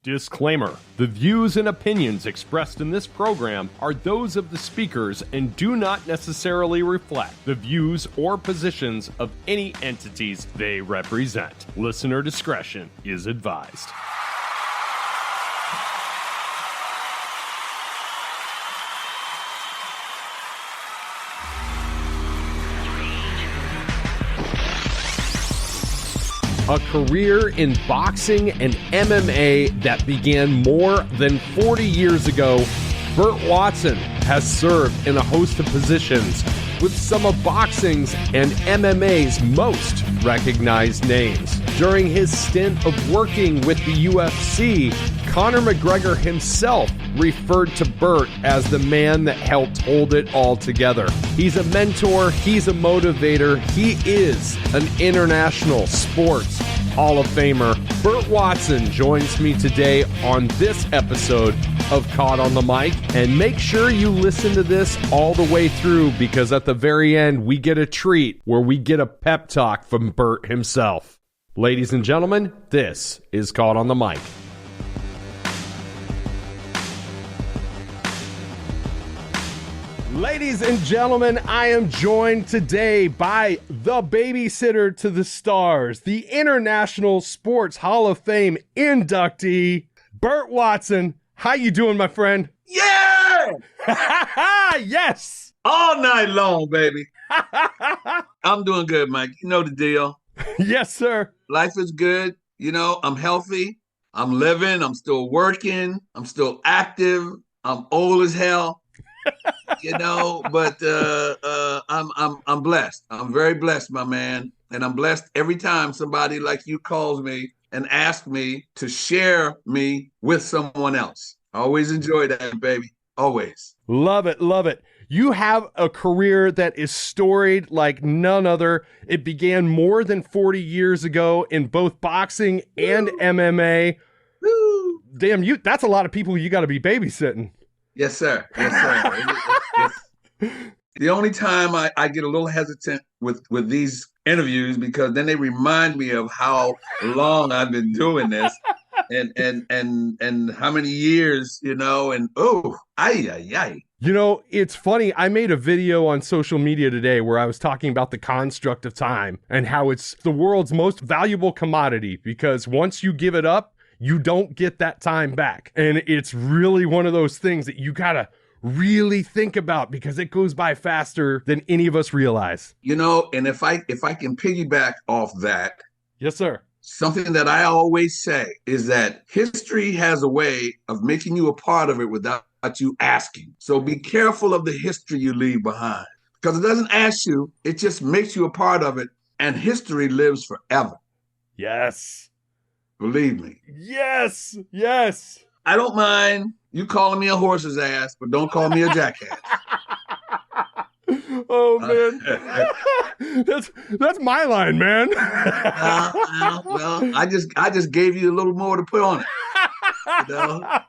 Disclaimer: the views and opinions expressed in this program are those of the speakers and do not necessarily reflect the views or positions of any entities they represent. Listener discretion is advised. A career in boxing and MMA that began more than 40 years ago, Burt Watson has served in a host of positions with some of boxing's and MMA's most recognized names. During his stint of working with the UFC, Conor McGregor himself referred to Burt as the man that helped hold it all together. He's a mentor, he's a motivator, he is an international sports Hall of Famer. Burt Watson joins me today on this episode of Caught on the Mic, and make sure you listen to this all the way through, because at the very end we get a treat where we get a pep talk from Burt himself. Ladies and gentlemen, this is Caught on the Mic. Ladies and gentlemen, I am joined today by the Babysitter to the Stars, the International Sports Hall of Fame inductee, Burt Watson. How you doing, my friend? Yeah! Yes! All night long, baby. I'm doing good, Mike. You know the deal. Yes, sir. Life is good. You know, I'm healthy. I'm living. I'm still working. I'm still active. I'm old as hell. You know, but I'm blessed. I'm very blessed, my man. And I'm blessed every time somebody like you calls me and asks me to share me with someone else. I always enjoy that, baby. Always. Love it. Love it. You have a career that is storied like none other. It began more than 40 years ago in both boxing and MMA. Woo. Damn, that's a lot of people you got to be babysitting. Yes, sir. Yes, sir. The only time I get a little hesitant with these interviews, because then they remind me of how long I've been doing this and how many years, you know, and ay. You know, it's funny. I made a video on social media today where I was talking about the construct of time and how it's the world's most valuable commodity, because once you give it up, you don't get that time back. And it's really one of those things that you gotta really think about, because it goes by faster than any of us realize. You know, and if I can piggyback off that. Yes, sir. Something that I always say is that history has a way of making you a part of it without you asking. So be careful of the history you leave behind, because it doesn't ask you, it just makes you a part of it, and history lives forever. Yes. Believe me. Yes. Yes. I don't mind you calling me a horse's ass, but don't call me a jackass. Oh, man. That's my line, man. Well, I just gave you a little more to put on it. You know?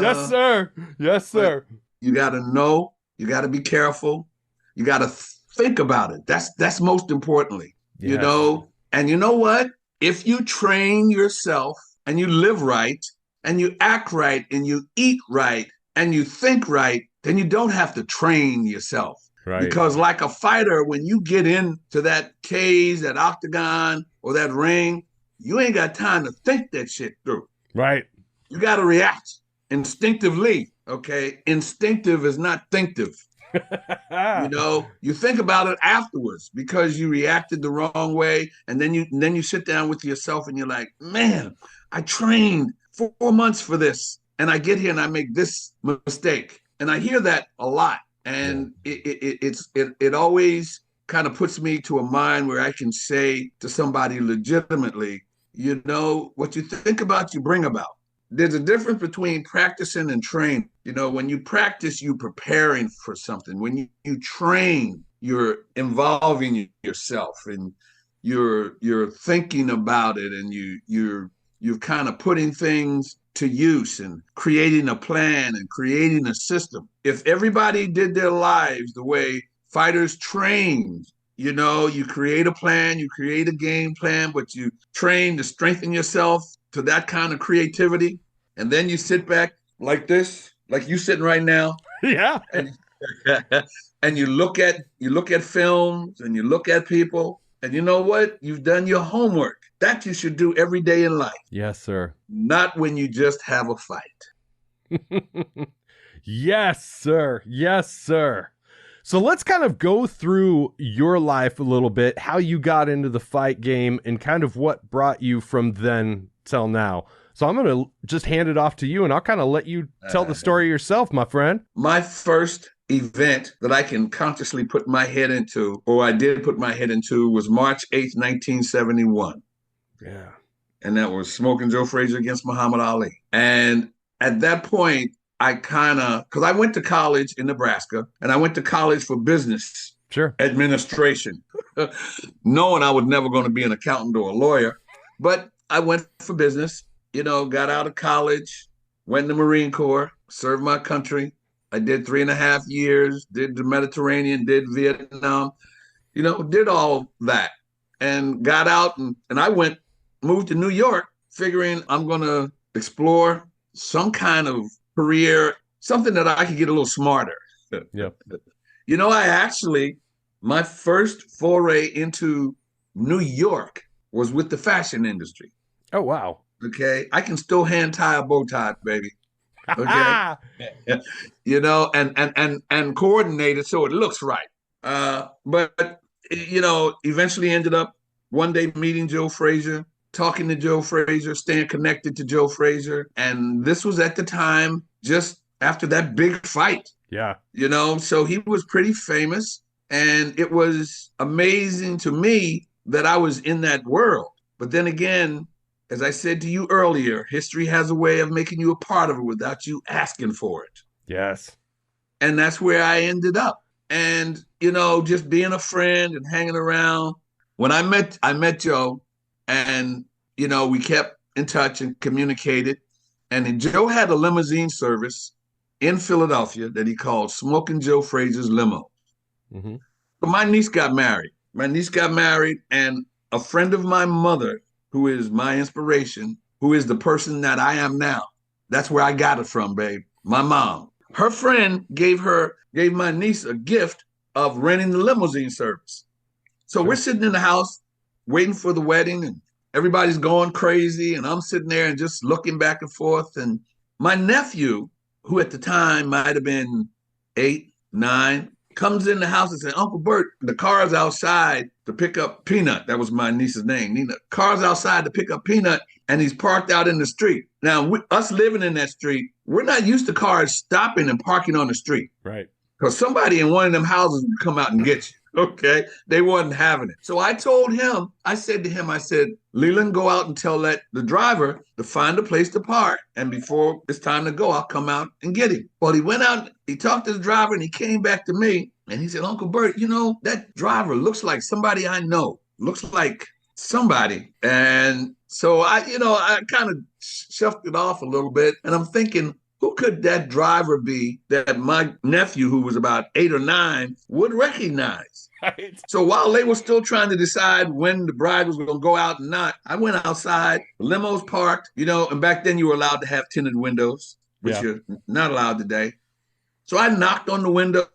Yes, sir. Yes, sir. You got to know. You got to be careful. You got to think about it. That's most importantly. Yes. You know? And you know what? If you train yourself and you live right and you act right and you eat right and you think right, then you don't have to train yourself. Right. Because like a fighter, when you get into that cage, that octagon, or that ring, you ain't got time to think that shit through. Right. You got to react instinctively, okay? Instinctive is not thinktive. You know, you think about it afterwards because you reacted the wrong way, and then you sit down with yourself and you're like, man, I trained 4 months for this, and I get here and I make this mistake. And I hear that a lot, and it always kind of puts me to a mind where I can say to somebody legitimately, you know, what you think about, you bring about. There's a difference between practicing and training. You know, when you practice, you're preparing for something. When you train, you're involving yourself and you're thinking about it, and you're kind of putting things to use and creating a plan and creating a system. If everybody did their lives the way fighters trained, you know, you create a plan, you create a game plan, but you train to strengthen yourself to that kind of creativity, and then you sit back like this, like you sitting right now, Yeah. and, and you look at films and you look at people, and you know what? You've done your homework. That you should do every day in life. Yes, sir. Not when you just have a fight. Yes, sir. Yes, sir. So let's kind of go through your life a little bit, how you got into the fight game and kind of what brought you from then till now. So I'm going to just hand it off to you, and I'll kind of let you tell the story yourself, my friend. My first event that I can consciously put my head into, or I did put my head into, was March 8th, 1971. Yeah. And that was Smokin Joe Fraizer against Muhammad Ali. And at that point, because I went to college in Nebraska, and I went to college for business administration, knowing I was never going to be an accountant or a lawyer. But I went for business, got out of college, went in the Marine Corps, served my country. I did 3.5 years, did the Mediterranean, did Vietnam, did all that, and got out, and I moved to New York, figuring I'm going to explore some kind of career, something that I could get a little smarter. Yep. My first foray into New York was with the fashion industry. Oh, wow. Okay. I can still hand tie a bow tie, baby. Okay. And coordinate it so it looks right. But eventually ended up one day meeting Joe Fraizer, talking to Joe Fraizer, staying connected to Joe Fraizer. And this was at the time just after that big fight. Yeah. So he was pretty famous. And it was amazing to me that I was in that world. But then again, as I said to you earlier, history has a way of making you a part of it without you asking for it. Yes. And that's where I ended up. And, just being a friend and hanging around. When I met Joe, and, we kept in touch and communicated. And Joe had a limousine service in Philadelphia that he called Smokin Joe Fraizer's Limo. Mm-hmm. So my niece got married. And a friend of my mother, who is my inspiration, who is the person that I am now. That's where I got it from, babe. My mom. Her friend gave my niece a gift of renting the limousine service. So we're sitting in the house waiting for the wedding, and everybody's going crazy, and I'm sitting there and just looking back and forth. And my nephew, who at the time might have been 8, 9, comes in the house and says, Uncle Burt, the car's outside to pick up Peanut. That was my niece's name, Nina. Car's outside to pick up Peanut, and he's parked out in the street. Now, us living in that street, we're not used to cars stopping and parking on the street. Right. Because somebody in one of them houses would come out and get you. Okay. They wasn't having it. So I told him, I said, Leland, go out and tell the driver to find a place to park. And before it's time to go, I'll come out and get him. Well, he went out, he talked to the driver, and he came back to me. And he said, Uncle Burt, that driver looks like somebody I know. Looks like somebody. And so I kind of shuffled it off a little bit. And I'm thinking, who could that driver be that my nephew, who was about 8 or 9, would recognize? Right. So while they were still trying to decide when the bride was going to go out and not, I went outside, the limo's parked, and back then you were allowed to have tinted windows, which you're not allowed today. So I knocked on the window,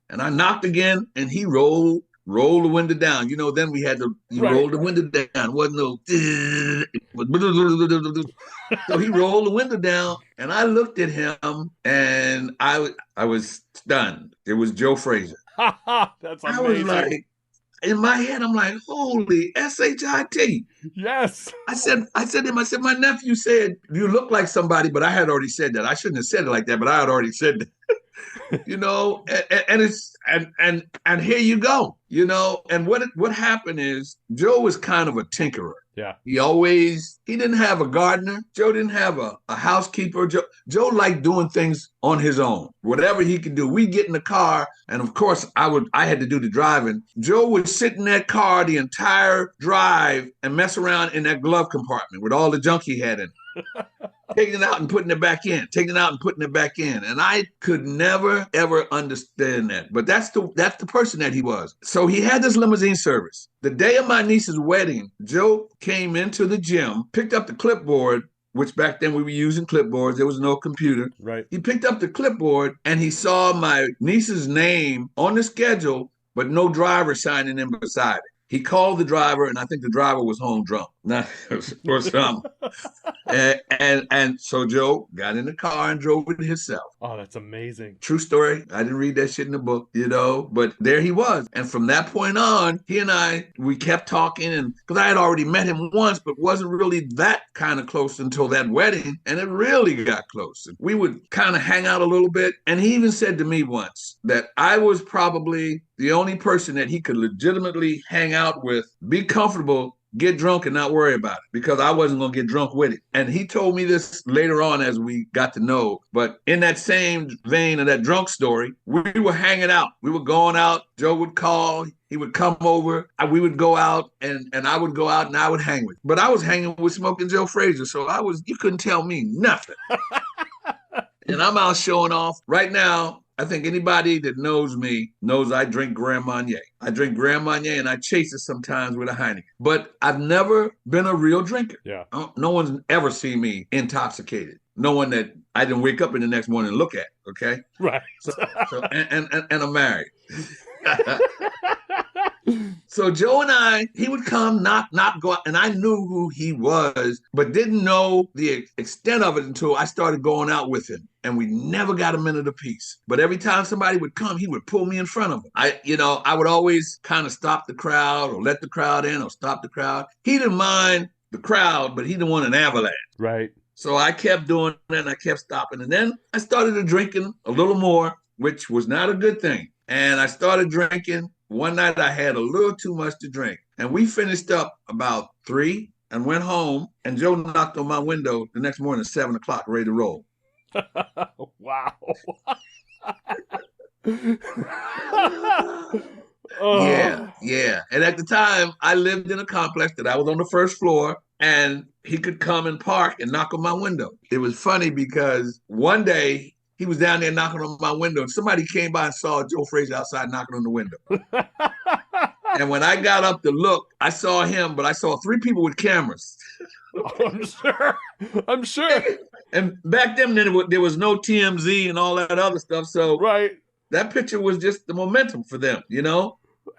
and I knocked again, and he rolled the window down. Then we had to roll the window down. Wasn't no. So he rolled the window down, and I looked at him, and I was stunned. It was Joe Fraizer. That's amazing. I was like, in my head, I'm like, holy S-H-I-T. Yes. I said to him, my nephew said, you look like somebody, but I had already said that. I shouldn't have said it like that, but I had already said that. And here you go, and what happened is Joe was kind of a tinkerer. Yeah. He didn't have a gardener. Joe didn't have a housekeeper. Joe liked doing things on his own, whatever he could do. We'd get in the car, and of course I had to do the driving. Joe would sit in that car the entire drive and mess around in that glove compartment with all the junk he had in it. Taking it out and putting it back in, And I could never, ever understand that. But that's the person that he was. So he had this limousine service. The day of my niece's wedding, Joe came into the gym, picked up the clipboard, which back then we were using clipboards. There was no computer. Right. He picked up the clipboard and he saw my niece's name on the schedule, but no driver signing in beside it. He called the driver, and I think the driver was home drunk, or something. And so Joe got in the car and drove it himself. Oh, that's amazing. True story. I didn't read that shit in the book, but there he was. And from that point on, he and we kept talking, and because I had already met him once, but wasn't really that kind of close until that wedding. And it really got close. We would kind of hang out a little bit. And he even said to me once that I was probably the only person that he could legitimately hang out with, be comfortable, get drunk and not worry about it, because I wasn't going to get drunk with it. And he told me this later on as we got to know. But in that same vein of that drunk story, we were hanging out. We were going out. Joe would call. He would come over. We would go out, and I would go out and I would hang with him. But I was hanging with Smokin Joe Fraizer, so you couldn't tell me nothing. And I'm out showing off. Right now, I think anybody that knows me knows I drink Grand Marnier. I drink Grand Marnier and I chase it sometimes with a Heineken. But I've never been a real drinker. Yeah. No one's ever seen me intoxicated. No one that I didn't wake up in the next morning and look at, okay? Right. And I'm married. So Joe and he would come, not go out, and I knew who he was, but didn't know the extent of it until I started going out with him. And we never got a minute apiece. But every time somebody would come, he would pull me in front of him. I would always kind of stop the crowd or let the crowd in or stop the crowd. He didn't mind the crowd, but he didn't want an avalanche. Right. So I kept doing that and I kept stopping. And then I started drinking a little more, which was not a good thing. And I started drinking. One night I had a little too much to drink. And we finished up about 3 and went home. And Joe knocked on my window the next morning at 7 o'clock, ready to roll. Wow. Yeah. And at the time, I lived in a complex that I was on the first floor, and he could come and park and knock on my window. It was funny because one day he was down there knocking on my window, and somebody came by and saw Joe Fraizer outside knocking on the window. And when I got up to look, I saw him, but I saw 3 people with cameras. I'm sure. And back then, there was no TMZ and all that other stuff. So right. That picture was just the momentum for them,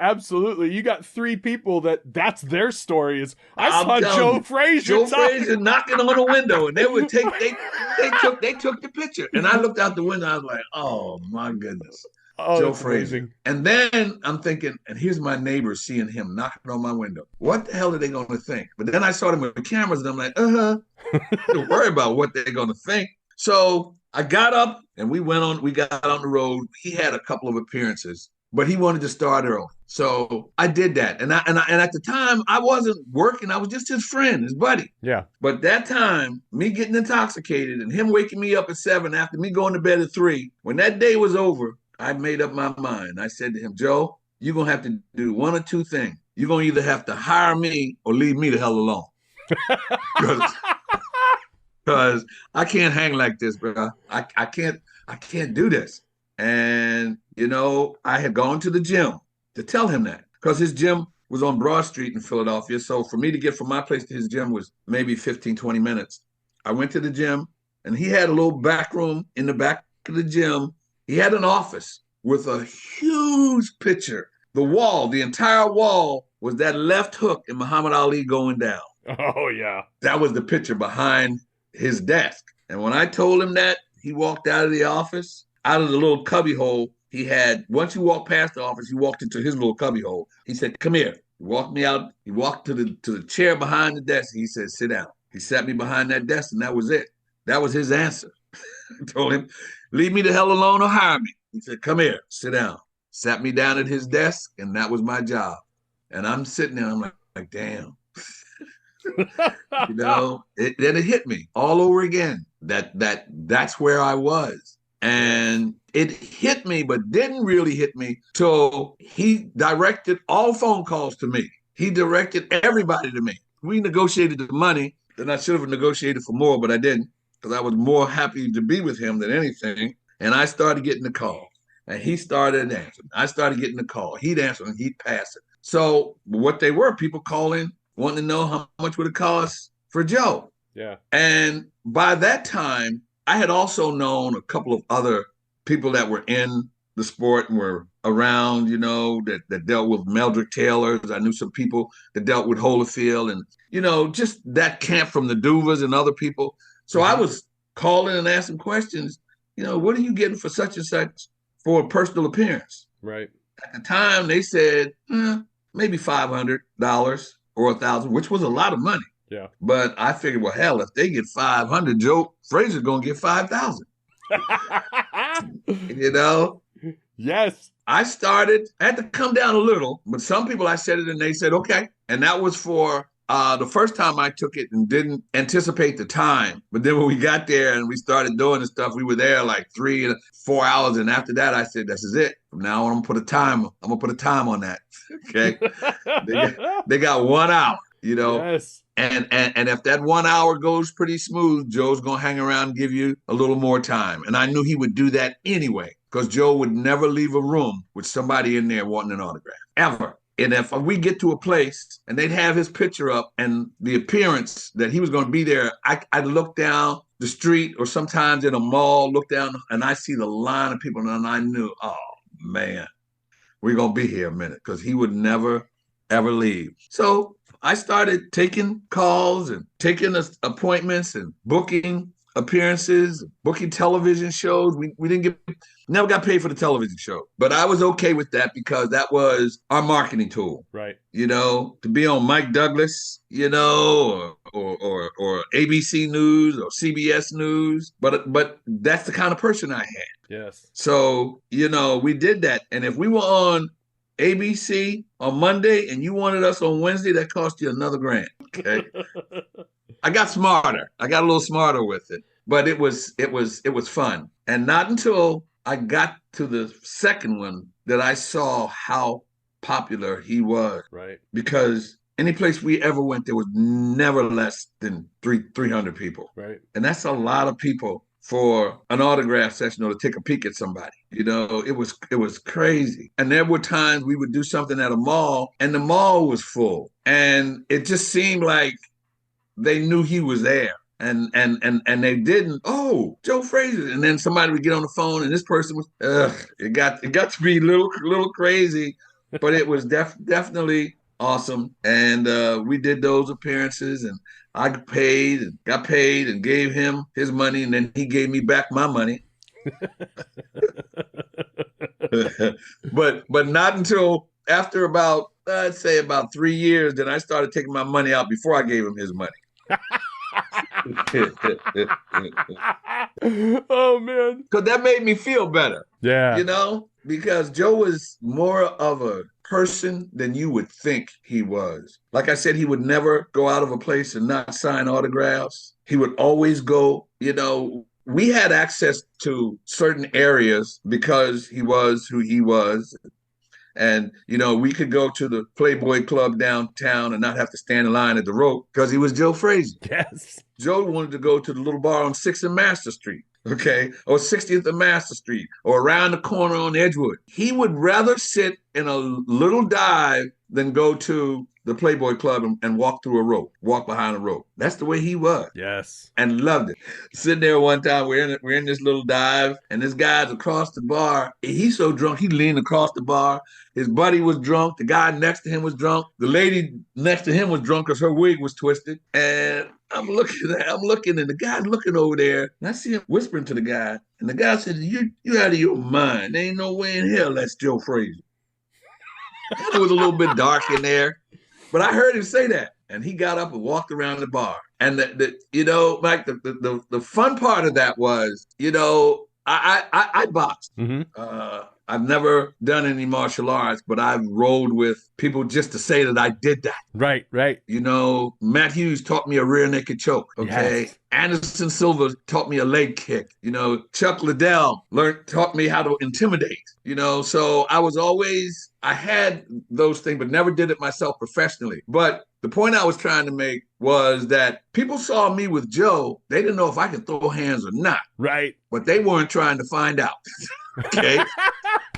Absolutely. You got 3 people that's their story is I saw Joe Fraizer. Joe Fraizer knocking on the window, and they would they took the picture. And I looked out the window, I was like, oh my goodness. Oh, Joe Fraizer. Amazing. And then I'm thinking, and here's my neighbors seeing him knocking on my window. What the hell are they going to think? But then I saw them with the cameras, and I'm like, don't worry about what they're going to think. So I got up, and we got on the road. He had a couple of appearances, but he wanted to start early. So I did that. And at the time, I wasn't working. I was just his friend, his buddy. Yeah. But that time, me getting intoxicated and him waking me up at 7 after me going to bed at 3, when that day was over, I made up my mind. I said to him, Joe, you're going to have to do one or two things. You're going to either have to hire me or leave me the hell alone. Because I can't hang like this, bro. I can't do this. And, I had gone to the gym to tell him that, because his gym was on Broad Street in Philadelphia. So for me to get from my place to his gym was maybe 15, 20 minutes. I went to the gym, and he had a little back room in the back of the gym. He had an office with a huge picture. The entire wall was that left hook in Muhammad Ali going down. Oh, yeah. That was the picture behind his desk. And when I told him that, he walked out of the office, out of the little cubby hole he had. Once you walk past the office, he walked into his little cubby hole. He said, come here. He walked me out. He walked to the chair behind the desk. He said, sit down. He sat me behind that desk, and that was it. That was his answer. I told him, leave me the hell alone or hire me. He said, come here, sit down. Sat me down at his desk, and that was my job. And I'm sitting there, I'm like damn. Then it hit me all over again. That's where I was. And it hit me, but didn't really hit me till he directed all phone calls to me. He directed everybody to me. We negotiated the money, and I should have negotiated for more, but I didn't, because I was more happy to be with him than anything. And I started getting the call, and he started answering. I started getting the call. He'd answer, and he'd pass it. So what they were, people calling, wanting to know how much would it cost for Joe. Yeah. And by that time, I had also known a couple of other people that were in the sport and were around, that dealt with Meldrick Taylors. I knew some people that dealt with Holyfield and, just that camp from the Duvas and other people. So I was calling and asking questions, what are you getting for such and such for a personal appearance? Right. At the time, they said maybe $500 or $1,000, which was a lot of money. Yeah. But I figured, well, hell, if they get 500, Joe Fraizer's going to get 5,000. Yes. I had to come down a little, but some people I said it and they said, okay. And that was for the first time I took it and didn't anticipate the time. But then when we got there and we started doing the stuff, we were there like 3 and 4 hours. And after that, I said, this is it. From now on, I'm going to put a time on that. Okay. They got 1 hour, Yes. And if that 1 hour goes pretty smooth, Joe's going to hang around and give you a little more time. And I knew he would do that anyway, because Joe would never leave a room with somebody in there wanting an autograph, ever. And if we get to a place and they'd have his picture up and the appearance that he was going to be there, I'd look down the street or sometimes in a mall, look down and I see the line of people and I knew, oh, man, we're going to be here a minute, because he would never, ever leave. So I started taking calls and taking appointments and booking appearances, booking television shows. We never got paid for the television show, but I was okay with that because that was our marketing tool. Right. To be on Mike Douglas, or ABC News or CBS News, but that's the kind of person I had. Yes. So, we did that. And if we were on ABC on Monday and you wanted us on Wednesday, that cost you another $1,000. Okay. I got smarter. I got a little smarter with it, but it was fun. And not until I got to the second one that I saw how popular he was. Right. Because any place we ever went, there was never less than 300 people. Right. And that's a lot of people for an autograph session or to take a peek at somebody. It was crazy. And there were times we would do something at a mall and the mall was full. And it just seemed like they knew he was there. And they didn't, oh, Joe Fraizer. And then somebody would get on the phone and this person was, it got to be a little crazy, but it was definitely awesome. And we did those appearances and I got paid and gave him his money, and then he gave me back my money. but not until after about, I'd say about 3 years, then I started taking my money out before I gave him his money. Oh, man. Because that made me feel better. Yeah. Because Joe was more of a person than you would think he was. Like I said, he would never go out of a place and not sign autographs. He would always go, we had access to certain areas because he was who he was. And, we could go to the Playboy Club downtown and not have to stand in line at the rope because he was Joe Fraizer. Yes. Joe wanted to go to the little bar on 6th and Master Street, okay, or 60th and Master Street, or around the corner on Edgewood. He would rather sit in a little dive than go to the Playboy Club and walk behind a rope. That's the way he was. Yes. And loved it. Sitting there one time, we're in this little dive, and this guy's across the bar. He's so drunk, he leaned across the bar. His buddy was drunk. The guy next to him was drunk. The lady next to him was drunk because her wig was twisted. And I'm looking, and the guy's looking over there, and I see him whispering to the guy. And the guy said, you out of your mind. There ain't no way in hell that's Joe Fraizer. It was a little bit dark in there, but I heard him say that. And he got up and walked around the bar. And Mike, the fun part of that was, I boxed. Mm-hmm. I've never done any martial arts, but I've rolled with people just to say that I did that. Right. Matt Hughes taught me a rear naked choke. Okay. Yes. Anderson Silva taught me a leg kick. Chuck Liddell taught me how to intimidate. So I had those things, but never did it myself professionally. But the point I was trying to make was that people saw me with Joe. They didn't know if I could throw hands or not. Right. But they weren't trying to find out. Okay.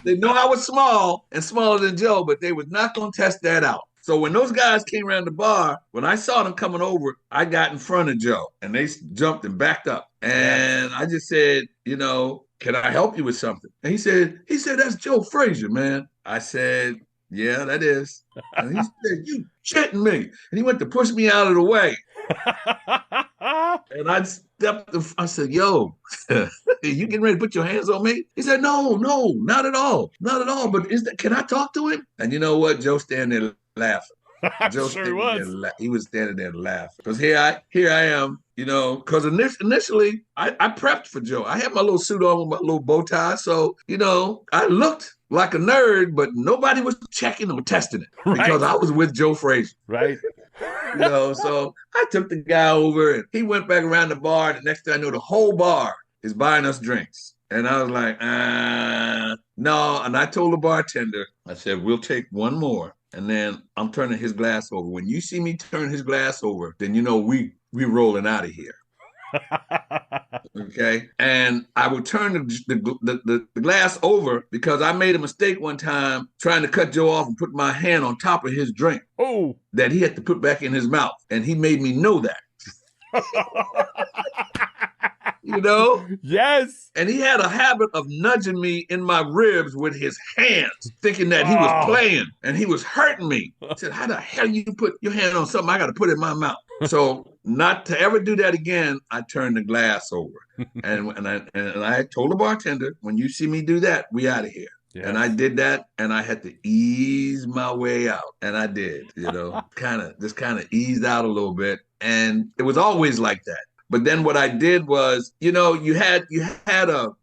They know I was small and smaller than Joe, but they was not going to test that out. So when those guys came around the bar, when I saw them coming over, I got in front of Joe and they jumped and backed up. And I just said, can I help you with something? And he said, that's Joe Fraizer, man. I said, yeah, that is. And he said, you shitting me. And he went to push me out of the way. And I said, yo, you getting ready to put your hands on me? He said, no, not at all. Not at all. But can I talk to him? And you know what? Joe standing there laughing. I'm sure he was. He was standing there laughing. Because here I am, because initially I prepped for Joe. I had my little suit on with my little bow tie. So, I looked like a nerd, but nobody was checking or testing it because I was with Joe Fraizer. Right. So I took the guy over and he went back around the bar. The next thing I know, the whole bar is buying us drinks. And I was like, no. And I told the bartender, I said, we'll take one more. And then I'm turning his glass over. When you see me turn his glass over, then we rolling out of here. Okay. And I would turn the glass over because I made a mistake one time trying to cut Joe off and put my hand on top of his drink. Oh. That he had to put back in his mouth. And he made me know that. Yes. And he had a habit of nudging me in my ribs with his hands, thinking that he was playing and he was hurting me. I said, how the hell you put your hand on something I got to put in my mouth? So not to ever do that again, I turned the glass over. And I told the bartender, when you see me do that, we out of here. Yes. And I did that, and I had to ease my way out. And I did, kind of eased out a little bit. And it was always like that. But then what I did was, you had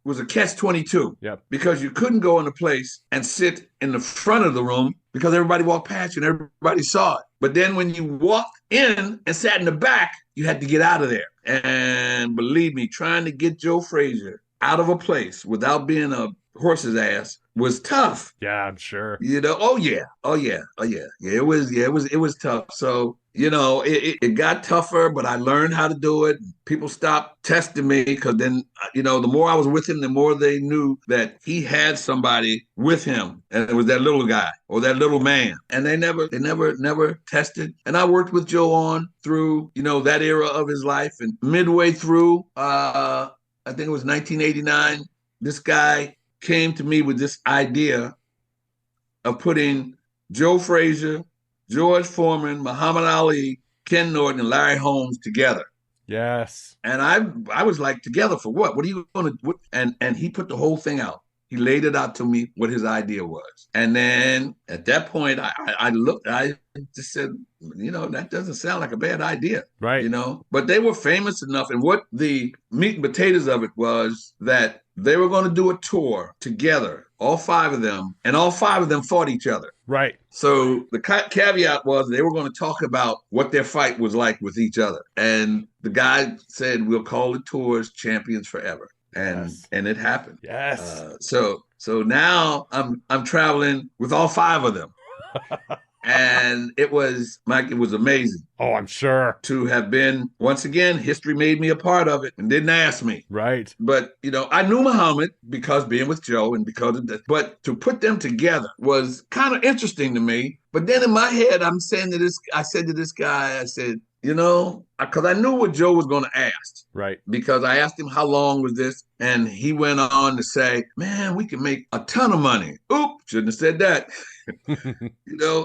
was a catch-22. Yep. Because you couldn't go in a place and sit in the front of the room because everybody walked past you and everybody saw it. But then when you walked in and sat in the back, you had to get out of there. And believe me, trying to get Joe Fraizer out of a place without being a horse's ass was tough. Yeah, I'm sure. Oh yeah. It was tough. So, it got tougher, but I learned how to do it. People stopped testing me because then, the more I was with him, the more they knew that he had somebody with him. And it was that little guy or that little man. And they never tested. And I worked with Joe on through, that era of his life. And midway through, I think it was 1989, this guy came to me with this idea of putting Joe Fraizer, George Foreman, Muhammad Ali, Ken Norton, and Larry Holmes together. Yes. And I was like, together for what? What are you going to do? And he put the whole thing out. He laid it out to me what his idea was. And then at that point, I looked, I just said, that doesn't sound like a bad idea. Right. But they were famous enough. And what the meat and potatoes of it was that they were going to do a tour together, all five of them, and all five of them fought each other. Right. So the caveat was they were going to talk about what their fight was like with each other. And the guy said, we'll call the tours Champions Forever. And it happened. Yes. So now I'm traveling with all five of them. And it was, Mike, it was amazing. Oh, I'm sure. To have been, once again, history made me a part of it and didn't ask me. Right. But, I knew Muhammad because being with Joe and because of that. But to put them together was kind of interesting to me. But then in my head, I said to this guy, because I knew what Joe was going to ask. Right. Because I asked him how long was this? And he went on to say, man, we can make a ton of money. Oop, shouldn't have said that.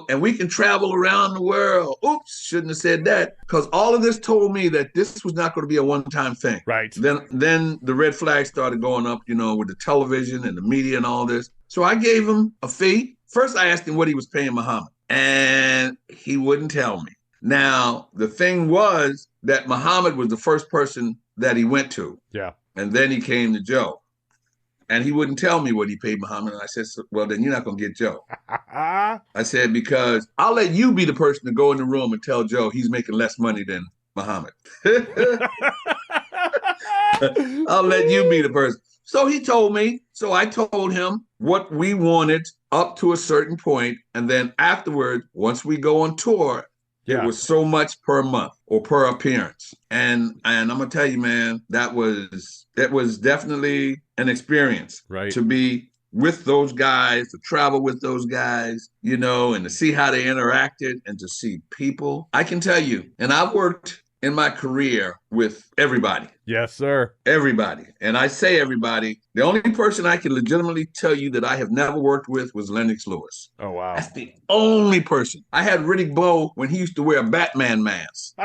And we can travel around the world. Oops, shouldn't have said that. Because all of this told me that this was not going to be a one-time thing. Right. Then the red flags started going up, with the television and the media and all this. So I gave him a fee. First, I asked him what he was paying Muhammad. And he wouldn't tell me. Now, the thing was that Muhammad was the first person that he went to. Yeah. And then he came to Joe. And he wouldn't tell me what he paid Muhammad. And I said, well, then you're not going to get Joe. I said, because I'll let you be the person to go in the room and tell Joe he's making less money than Muhammad. I'll let you be the person. So he told me. So I told him what we wanted up to a certain point. And then afterward, once we go on tour, it was so much per month or per appearance. And I'm going to tell you, man, it was definitely an experience. Right. To be with those guys, to travel with those guys, you know, and to see how they interacted and to see people. I can tell you, and I've worked in my career with everybody. Yes, sir. Everybody. And I say everybody. The only person I can legitimately tell you that I have never worked with was Lennox Lewis. Oh, wow. That's the only person. I had Riddick Bowe when he used to wear a Batman mask.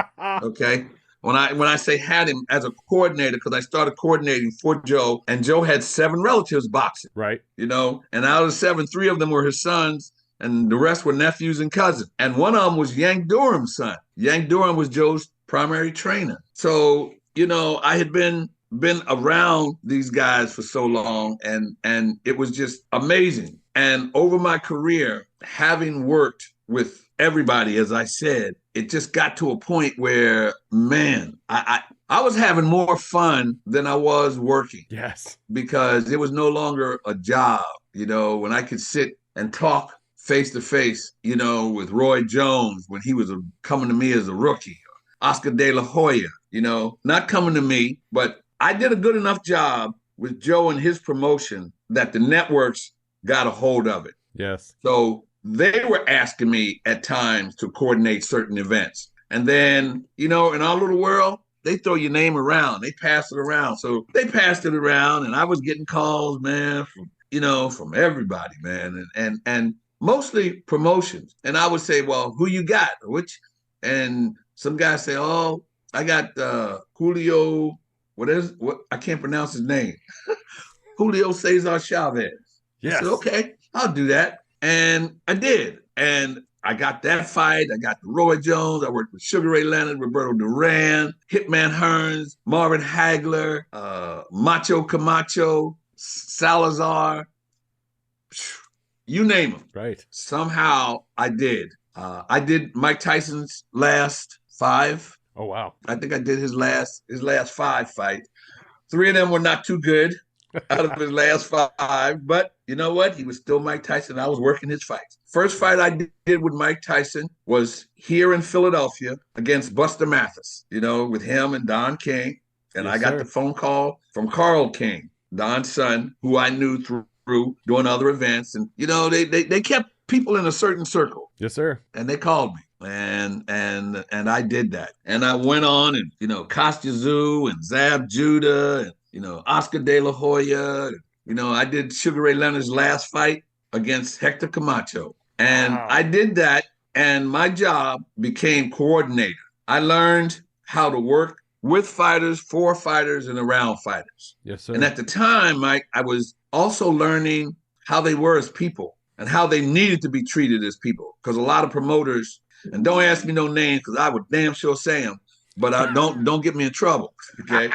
Okay. When I say had him as a coordinator, because I started coordinating for Joe, and Joe had 7 relatives boxing. Right. You know, and out of the 7, 3 of them were his sons, and the rest were nephews and cousins. And one of them was Yank Durham's son. Yank Durham was Joe's primary trainer. So, you know, I had been around these guys for so long, and it was just amazing. And over my career, having worked with everybody, as I said, it just got to a point where, man, I was having more fun than I was working. Yes. Because it was no longer a job, you know, when I could sit and talk face to face, you know, with Roy Jones when he was coming to me as a rookie, Oscar De La Hoya, you know, not coming to me, but I did a good enough job with Joe and his promotion that the networks got a hold of it. Yes. So they were asking me at times to coordinate certain events. And then, you know, in our little world, they throw your name around. They pass it around. So they passed it around, and I was getting calls, man, from, you know, from everybody, man, and mostly promotions. And I would say, well, who you got? Which? And some guys say, oh, I got Julio. What I can't pronounce his name. Julio Cesar Chavez. Yes. I said, okay, I'll do that. And I did. And I got that fight. I got the Roy Jones. I worked with Sugar Ray Leonard, Roberto Duran, Hitman Hearns, Marvin Hagler, Macho Camacho, Salazar. You name them. Right. Somehow I did. I did Mike Tyson's last 5. Oh, wow. I think I did his last 5 fights. 3 of them were not too good out of his last 5. But you know what? He was still Mike Tyson. I was working his fights. First fight I did with Mike Tyson was here in Philadelphia against Buster Mathis, you know, with him and Don King. And Yes, I got sir. the phone call from Carl King, Don's son, who I knew through doing other events. And, you know, they kept people in a certain circle. Yes, sir. And they called me. And I did that. And I went on and, you know, Kostya Tszyu and Zab Judah and, you know, Oscar De La Hoya. You know, I did Sugar Ray Leonard's last fight against Hector Camacho. And Wow. I did that, and my job became coordinator. I learned how to work with fighters, for fighters, and around fighters. Yes, sir. And at the time, Mike, I was also learning how they were as people and how they needed to be treated as people. Because a lot of promoters, and don't ask me no names because I would damn sure say them, but I don't get me in trouble, okay?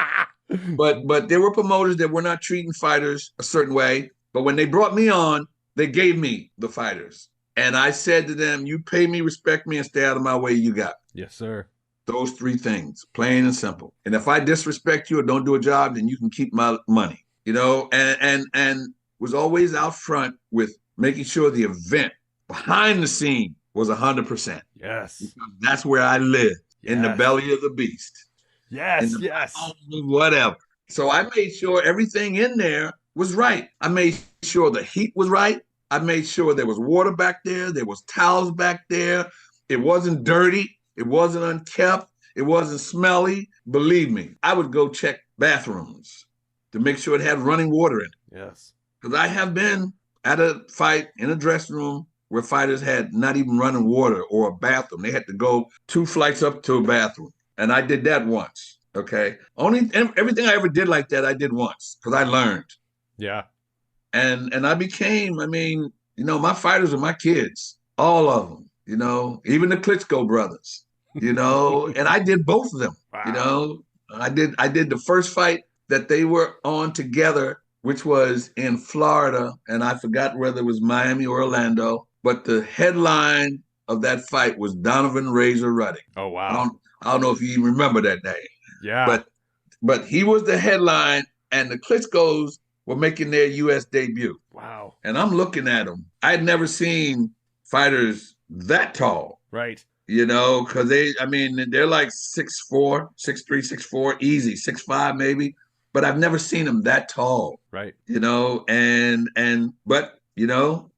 But there were promoters that were not treating fighters a certain way. But when they brought me on, they gave me the fighters. And I said to them, you pay me, respect me, and stay out of my way, you got me. Yes, sir. Those 3 things, plain and simple. And if I disrespect you or don't do a job, then you can keep my money, you know, and was always out front with making sure the event behind the scene was 100%. Yes. Because that's where I live, in the belly of the beast. Yes, yes. Whatever. So I made sure everything in there was right. I made sure the heat was right. I made sure there was water back there. There was towels back there. It wasn't dirty. It wasn't unkept. It wasn't smelly. Believe me, I would go check bathrooms to make sure it had running water in it. Yes. Because I have been at a fight in a dressing room where fighters had not even running water or a bathroom. They had to go 2 flights up to a bathroom. And I did that once, okay? Everything I ever did like that, I did once because I learned. Yeah. And I became, I mean, you know, my fighters are my kids, all of them, you know, even the Klitschko brothers, you know, and I did both of them, Wow. you know. I did the first fight that they were on together, which was in Florida, and I forgot whether it was Miami or Orlando, but the headline of that fight was Donovan Razor Ruddick. Oh, wow. I don't know if you remember that name. Yeah. But he was the headline, and the Klitschkos were making their U.S. debut. Wow. And I'm looking at them. I had never seen fighters that tall. Right. You know, because they're like 6'4", 6'3", 6'4", easy, 6'5", maybe. but I've never seen him that tall. Right. But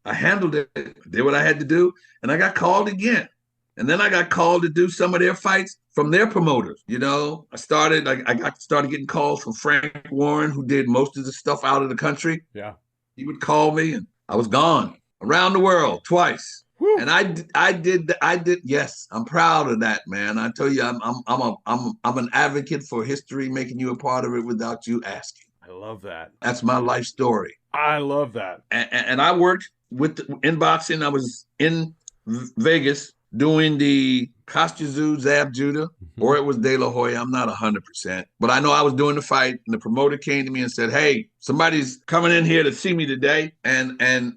I handled it, did what I had to do, and I got called again. And then I got called to do some of their fights from their promoters. I got started getting calls from Frank Warren, who did most of the stuff out of the country. Yeah. He would call me, and I was gone around the world twice. Woo. And I did. Yes, I'm proud of that, man. I tell you, I'm an advocate for history, making you a part of it without you asking. I love that. That's my life story. I love that. And I worked in boxing. I was in Vegas doing the Kostya Zab Judah, or it was De La Hoya. I'm not 100%, but I know I was doing the fight, and the promoter came to me and said, "Hey, somebody's coming in here to see me today, and they're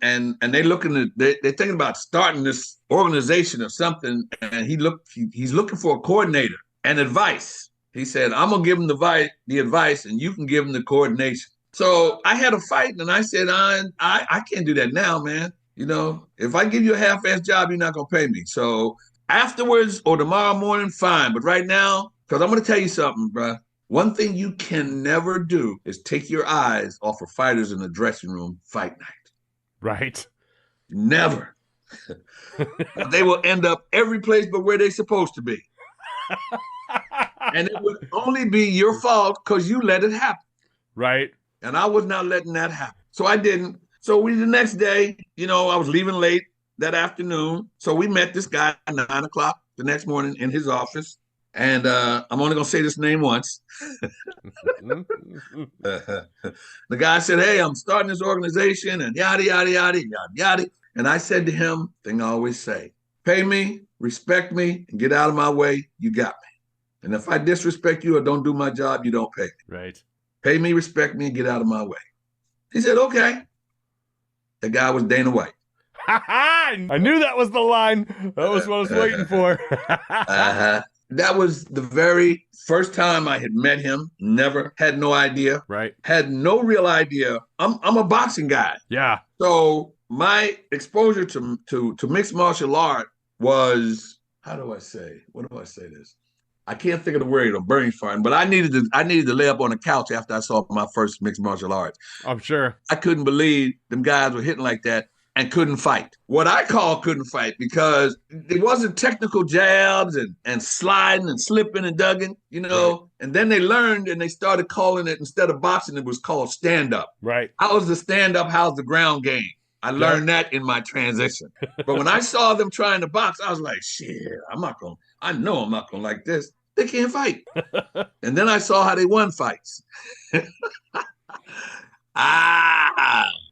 thinking about starting this organization or something, and he's looking for a coordinator and advice." He said, "I'm gonna give him the advice, and you can give him the coordination." So I had a fight, and I said, I can't do that now, man. If I give you a half-ass job, you're not going to pay me. So afterwards or tomorrow morning, fine. But right now, because I'm going to tell you something, bro. One thing you can never do is take your eyes off of fighters in the dressing room fight night. Right. Never. They will end up every place but where they're supposed to be. And it would only be your fault because you let it happen. Right. And I was not letting that happen. So I didn't. So the next day, I was leaving late that afternoon. So we met this guy at 9 o'clock the next morning in his office. And I'm only going to say this name once. The guy said, "Hey, I'm starting this organization and yada, yada, yada, yada, yada." And I said to him, thing I always say, pay me, respect me, and get out of my way. You got me. And if I disrespect you or don't do my job, you don't pay me. Right. Pay me, respect me, and get out of my way. He said, "Okay." The guy was Dana White. I knew that was the line. That was what I was waiting for. That was the very first time I had met him. Never had no idea. Right. Had no real idea. I'm a boxing guy. Yeah. So my exposure to mixed martial art was, what do I say this? I can't think of the word, burning fire, but I needed to lay up on the couch after I saw my first mixed martial arts. I'm sure. I couldn't believe them guys were hitting like that and couldn't fight. What I call couldn't fight, because it wasn't technical jabs and sliding and slipping and dugging, Right. And then they learned and they started calling it, instead of boxing, it was called stand-up. Right. How's the stand-up? How's the ground game? I learned that in my transition. But when I saw them trying to box, I was like, shit, I know I'm not going to like this. They can't fight. And then I saw how they won fights.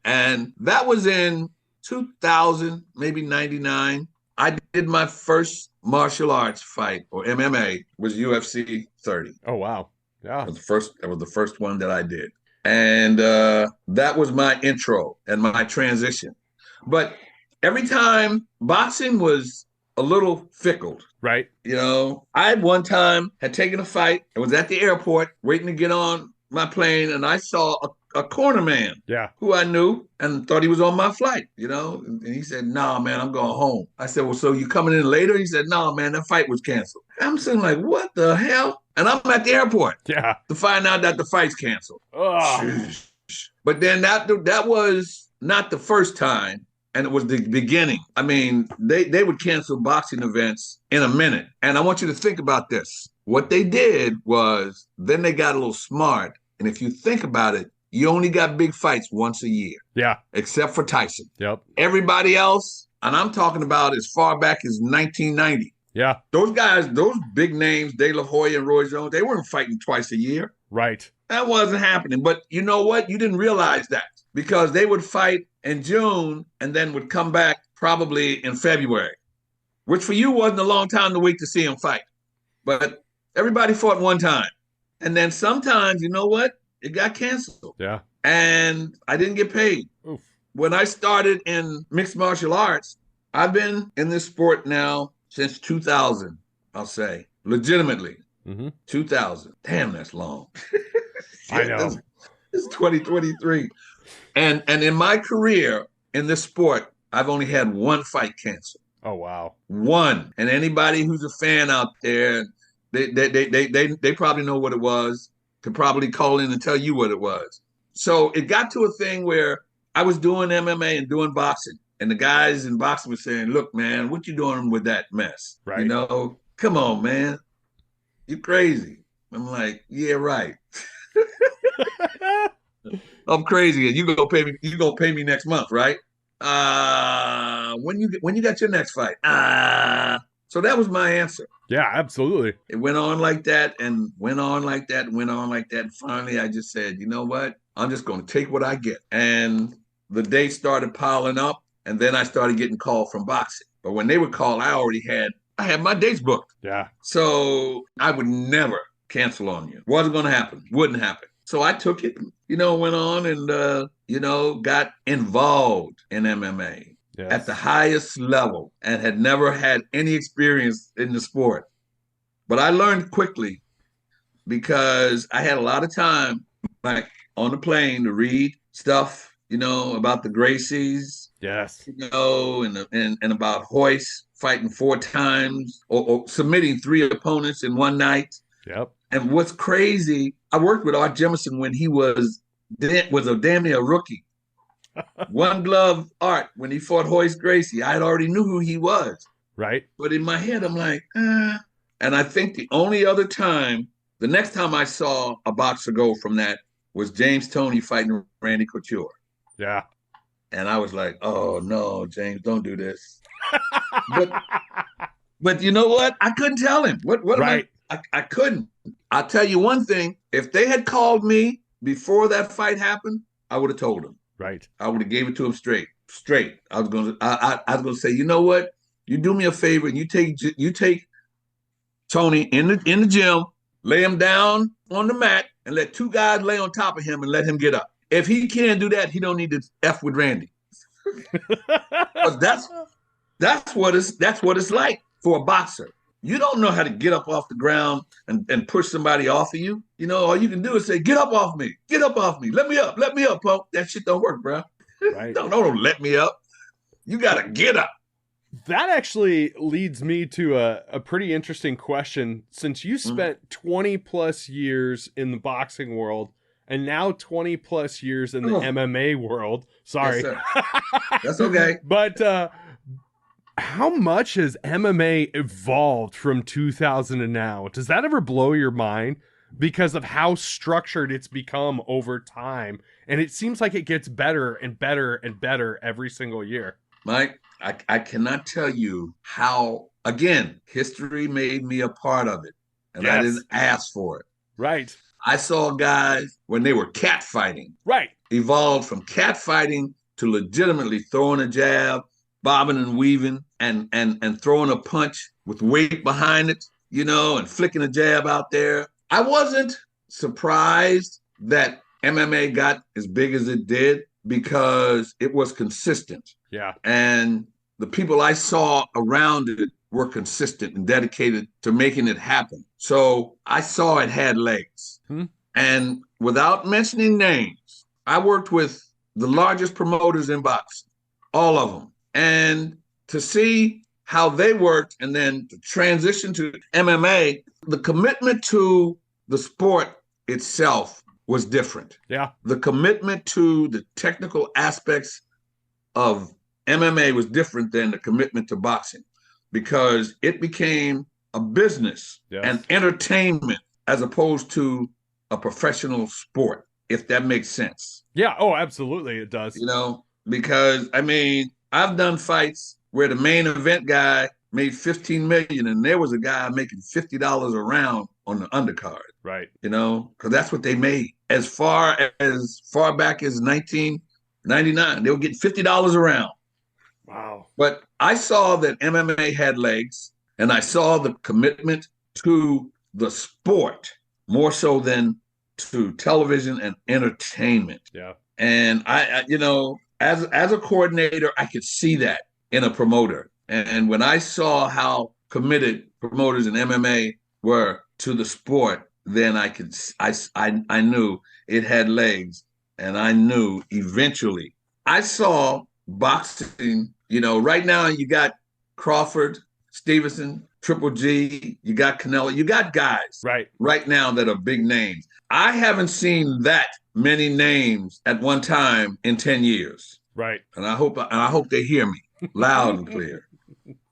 And that was in 2000, maybe 99. I did my first martial arts fight, or MMA, was UFC 30. Oh, wow. Yeah. That was the first one that I did. And that was my intro and my transition. But every time, boxing was a little fickle. Right. I one time had taken a fight. I was at the airport waiting to get on my plane, and I saw a corner man, Yeah. who I knew and thought he was on my flight, and he said, "Nah, man, I'm going home." I said, "Well, so you coming in later?" He said, "Nah, man, that fight was canceled." I'm saying, like, what the hell? And I'm at the airport, Yeah, to find out that the fight's canceled. Oh. But then that was not the first time. And it was the beginning. I mean, they would cancel boxing events in a minute. And I want you to think about this. What they did was, then they got a little smart. And if you think about it, you only got big fights once a year. Yeah. Except for Tyson. Yep. Everybody else, and I'm talking about as far back as 1990. Yeah. Those guys, those big names, De La Hoya and Roy Jones, they weren't fighting twice a year. Right. That wasn't happening. But you know what? You didn't realize that, because they would fight in June and then would come back probably in February, which for you wasn't a long time to wait to see them fight. But everybody fought one time. And then sometimes, you know what? It got canceled. Yeah. And I didn't get paid. Oof. When I started in mixed martial arts, I've been in this sport now since 2000, I'll say, legitimately. 2000. Damn, that's long. I know. It's 2023. And in my career in this sport, I've only had one fight canceled. Oh, wow. One. And anybody who's a fan out there, they probably know what it was. could probably call in and tell you what it was. So it got to a thing where I was doing MMA and doing boxing. And the guys in boxing were saying, look, man, what you doing with that mess? Right. You know, come on, man. You crazy. I'm like, yeah, right. I'm crazy. And you gonna pay me next month, right? When you got your next fight? So that was my answer. Yeah, absolutely. It went on like that and went on like that and went on like that. And finally I just said, you know what? I'm just gonna take what I get. And the dates started piling up, and then I started getting called from boxing. But when they would call, I had my dates booked. Yeah. So I would never cancel on you. Wasn't gonna happen. Wouldn't happen. So I took it, went on and got involved in MMA. Yes. At the highest level, and had never had any experience in the sport. But I learned quickly because I had a lot of time, like on the plane, to read stuff, about the Gracies. Yes. And about Royce fighting 4 times or submitting 3 opponents in one night. Yep. And what's crazy, I worked with Art Jemison when he was a damn near rookie. One glove Art, when he fought Royce Gracie, I already knew who he was. Right. But in my head, I'm like, And I think the next time I saw a boxer go from that was James Toney fighting Randy Couture. Yeah. And I was like, oh, no, James, don't do this. but you know what? I couldn't tell him. What right. I couldn't. I'll tell you one thing. If they had called me before that fight happened, I would have told him. Right. I would have gave it to him straight. I was gonna say, you know what? You do me a favor and you take Tony in the gym, lay him down on the mat, and let 2 guys lay on top of him and let him get up. If he can't do that, he don't need to F with Randy. that's what it's like for a boxer. You don't know how to get up off the ground and push somebody off of you. All you can do is say, get up off me. Get up off me. Let me up, punk. That shit don't work, bro. Right. don't let me up. You got to get up. That actually leads me to a pretty interesting question. Since you spent 20 plus years in the boxing world and now 20 plus years in the MMA world. Sorry. Yes, that's okay. But how much has MMA evolved from 2000 to now? Does that ever blow your mind? Because of how structured it's become over time. And it seems like it gets better and better and better every single year. Mike, I cannot tell you how, again, history made me a part of it. And yes. I didn't ask for it. Right. I saw guys when they were catfighting. Right. Evolved from catfighting to legitimately throwing a jab, bobbing and weaving, and throwing a punch with weight behind it, and flicking a jab out there. I wasn't surprised that MMA got as big as it did because it was consistent. Yeah. And the people I saw around it were consistent and dedicated to making it happen. So I saw it had legs. And without mentioning names, I worked with the largest promoters in boxing, all of them. And to see how they worked and then to transition to MMA, the commitment to the sport itself was different. Yeah. The commitment to the technical aspects of MMA was different than the commitment to boxing because it became a business and entertainment as opposed to a professional sport, if that makes sense. Yeah. Oh, absolutely. It does. Because I've done fights where the main event guy made 15 million and there was a guy making $50 a round on the undercard. Right. Because that's what they made. As far back as 1999, they were getting $50 a round. Wow. But I saw that MMA had legs, and I saw the commitment to the sport more so than to television and entertainment. Yeah. And I as a coordinator, I could see that in a promoter. And when I saw how committed promoters in MMA were to the sport, then I knew it had legs, and I knew eventually. I saw boxing, right now you got Crawford, Stevenson, Triple G, you got Canelo, you got guys right now that are big names. I haven't seen that many names at one time in 10 years. Right. And I hope they hear me loud and clear.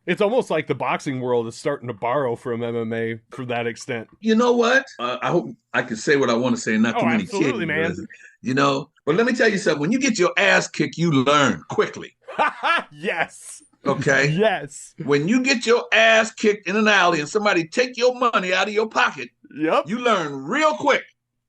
It's almost like the boxing world is starting to borrow from MMA for that extent. You know what? I hope I can say what I want to say and not too many kids. Man. You know, but let me tell you something. When you get your ass kicked, you learn quickly. Yes. Okay? Yes. When you get your ass kicked in an alley and somebody take your money out of your pocket, you learn real quick.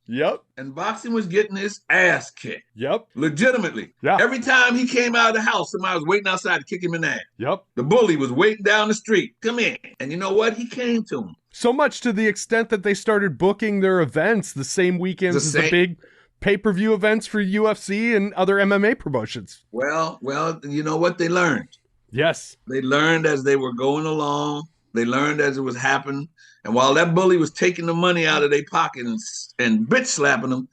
Yep. And boxing was getting his ass kicked. Yep. Legitimately. Yeah. Every time he came out of the house, somebody was waiting outside to kick him in the ass. Yep. The bully was waiting down the street. Come in. And you know what? He came to him. So much to the extent that they started booking their events the same weekends as the big pay-per-view events for UFC and other MMA promotions. Well, you know what? They learned. Yes. They learned as they were going along. They learned as it was happening. And while that bully was taking the money out of their pocket and bitch slapping them,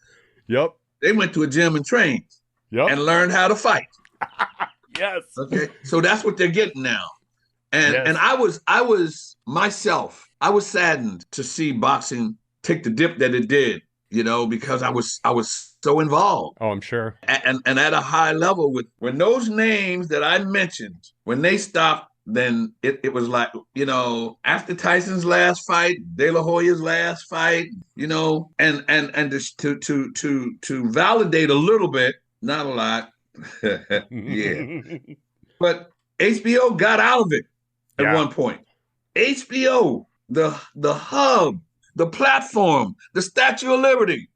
they went to a gym and trained and learned how to fight. Yes. Okay. So that's what they're getting now. And I was myself, I was saddened to see boxing take the dip that it did, you know, because I was so involved. Oh, I'm sure. And at a high level when those names that I mentioned, when they stopped, then it was like, you know, after Tyson's last fight, De La Hoya's last fight, you know, and to validate a little bit, not a lot, yeah. But HBO got out of it at one point. HBO, the hub, the platform, the Statue of Liberty.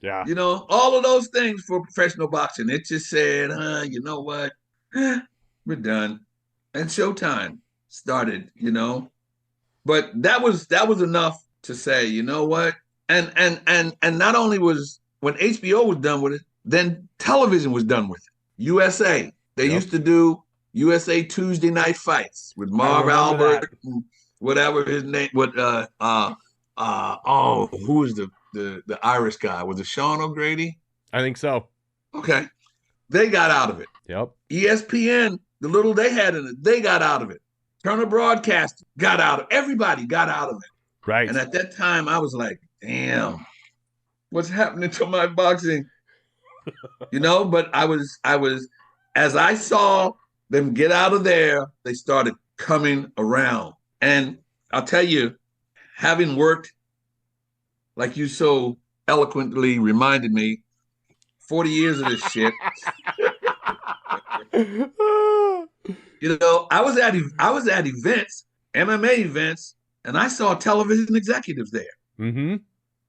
Yeah. You know, all of those things for professional boxing. It just said, you know what? We're done. And Showtime started, you know. But that was enough to say, you know what? And not only was when HBO was done with it, then television was done with it. USA. They used to do USA Tuesday night fights with Marv Albert and whatever his name, who was the Irish guy? Was it Sean O'Grady? I think so. Okay. They got out of it. Yep. ESPN, the little they had in it, they got out of it. Turner Broadcasting got out of it. Everybody got out of it. Right. And at that time, I was like, damn, what's happening to my boxing? You know, but I was, as I saw them get out of there, they started coming around. And I'll tell you, having worked, like you so eloquently reminded me, 40 years of this shit. You know, I was at events, MMA events, and I saw television executives there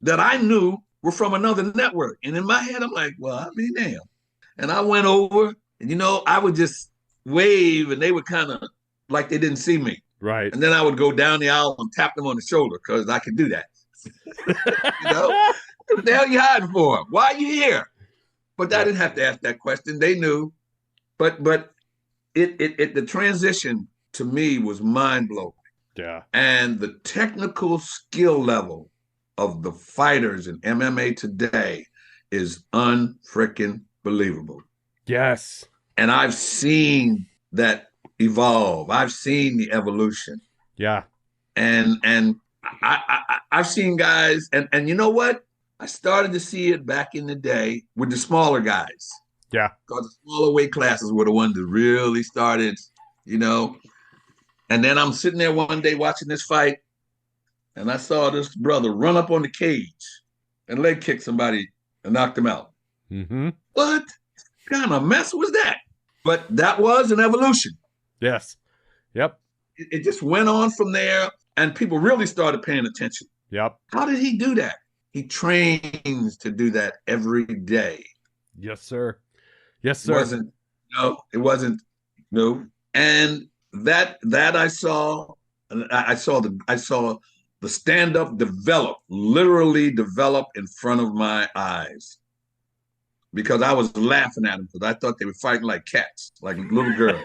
that I knew were from another network. And in my head, I'm like, well, I mean, damn. And I went over, and, you know, I would just wave, and they would kind of like they didn't see me. Right. And then I would go down the aisle and tap them on the shoulder because I could do that. You know, what the hell you hiding for? Why are you here? But I didn't have to ask that question. They knew. But the transition to me was mind blowing. Yeah. And the technical skill level of the fighters in MMA today is unfreaking believable. Yes. And I've seen that evolve. I've seen the evolution. Yeah. And I've seen guys, and you know what? I started to see it back in the day with the smaller guys. Yeah. Because the smaller weight classes were the ones that really started, you know. And then I'm sitting there one day watching this fight, and I saw this brother run up on the cage and leg kick somebody and knocked him out. Mm-hmm. What kind of mess was that? But that was an evolution. Yes. Yep. It just went on from there, and people really started paying attention. Yep. How did he do that? He trains to do that every day. Yes, sir. Yes, sir. It wasn't. No. And that I saw the stand-up literally develop in front of my eyes. Because I was laughing at them because I thought they were fighting like cats, like little girls.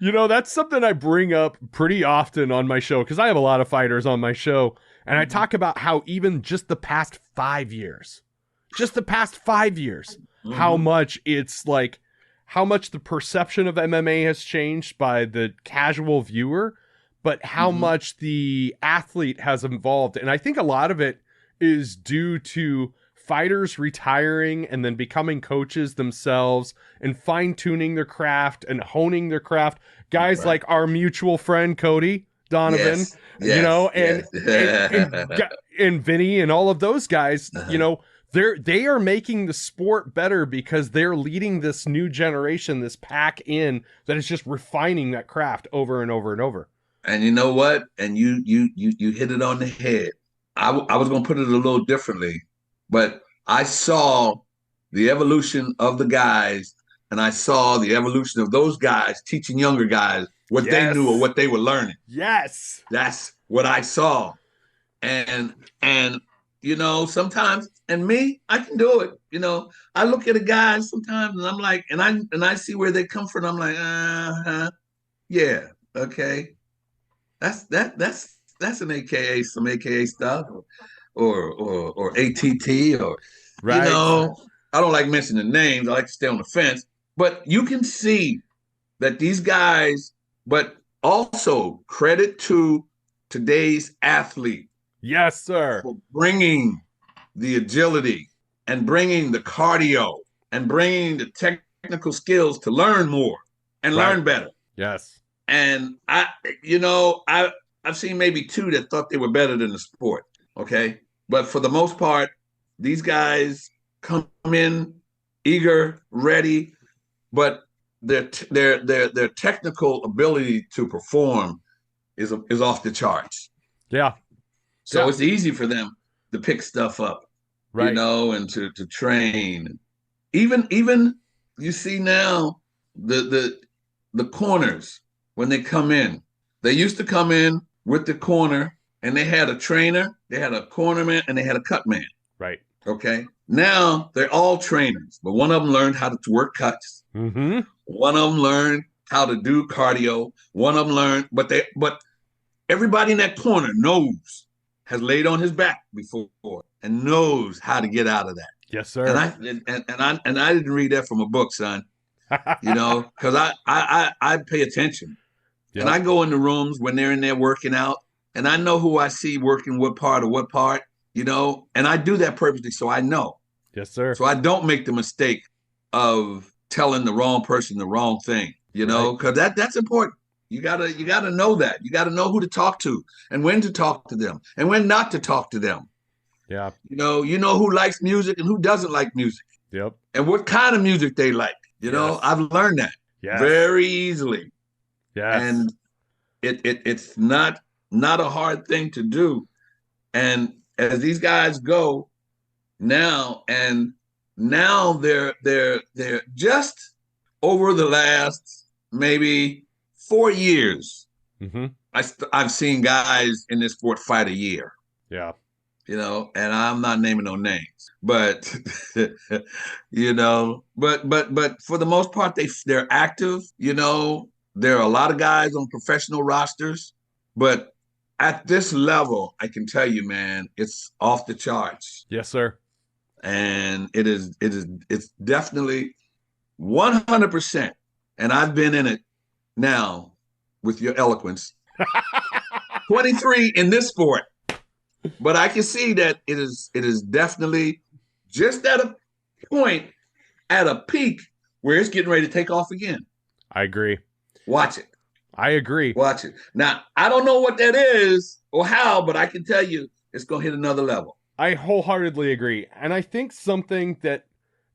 You know, that's something I bring up pretty often on my show because I have a lot of fighters on my show. And I talk about how even just the past 5 years, how much it's like, how much the perception of MMA has changed by the casual viewer, but how much the athlete has evolved. And I think a lot of it is due to fighters retiring and then becoming coaches themselves and fine-tuning their craft and honing their craft. Guys like our mutual friend Cody Donovan, and Vinny and all of those guys, they are making the sport better because they're leading this new generation, this pack in that is just refining that craft over and over and over. And you know what? And you hit it on the head. I was going to put it a little differently, but I saw the evolution of the guys, and I saw the evolution of those guys teaching younger guys what they knew or what they were learning. Yes. That's what I saw. And sometimes, and me, I can do it. I look at a guy sometimes and I'm like, and I see where they come from. I'm like, yeah, okay. That's an AKA, some AKA stuff or ATT or, right. I don't like mentioning names. I like to stay on the fence, but you can see that these guys, but also credit to today's athlete. Yes, sir. For bringing the agility and bringing the cardio and bringing the technical skills to learn more and learn better. Yes. And I've seen maybe two that thought they were better than the sport. Okay. But for the most part, these guys come in eager, ready, but their technical ability to perform is off the charts. Yeah. So it's easy for them to pick stuff up, right. And to train. Even you see now the corners when they come in. They used to come in with the corner and they had a trainer, they had a cornerman, and they had a cut man. Right. Okay. Now they're all trainers, but one of them learned how to work cuts. Mm-hmm. One of them learned how to do cardio. One of them learned, but everybody in that corner has laid on his back before and knows how to get out of that. Yes, sir. And I didn't read that from a book, son. Because I pay attention. Yep. And I go in the rooms when they're in there working out, and I know who I see working what part, and I do that purposely so I know. Yes, sir. So I don't make the mistake of telling the wrong person the wrong thing, because that's important. You gotta know that. You gotta know who to talk to and when to talk to them and when not to talk to them. Yeah. You know who likes music and who doesn't like music. Yep. And what kind of music they like. I've learned that very easily. Yes. And it's not a hard thing to do. And as these guys go now, they're just over the last maybe 4 years. Mm-hmm. I've seen guys in this sport fight a year. Yeah. And I'm not naming no names, but but for the most part, they're active. There are a lot of guys on professional rosters, but at this level, I can tell you, man, it's off the charts. Yes, sir. And it's definitely 100%. And I've been in it now with your eloquence, 23 in this sport. But I can see that it is definitely just at a point, at a peak, where it's getting ready to take off again. I agree. Watch it. I agree. Watch it. Now, I don't know what that is or how, but I can tell you it's going to hit another level. I wholeheartedly agree. And I think something that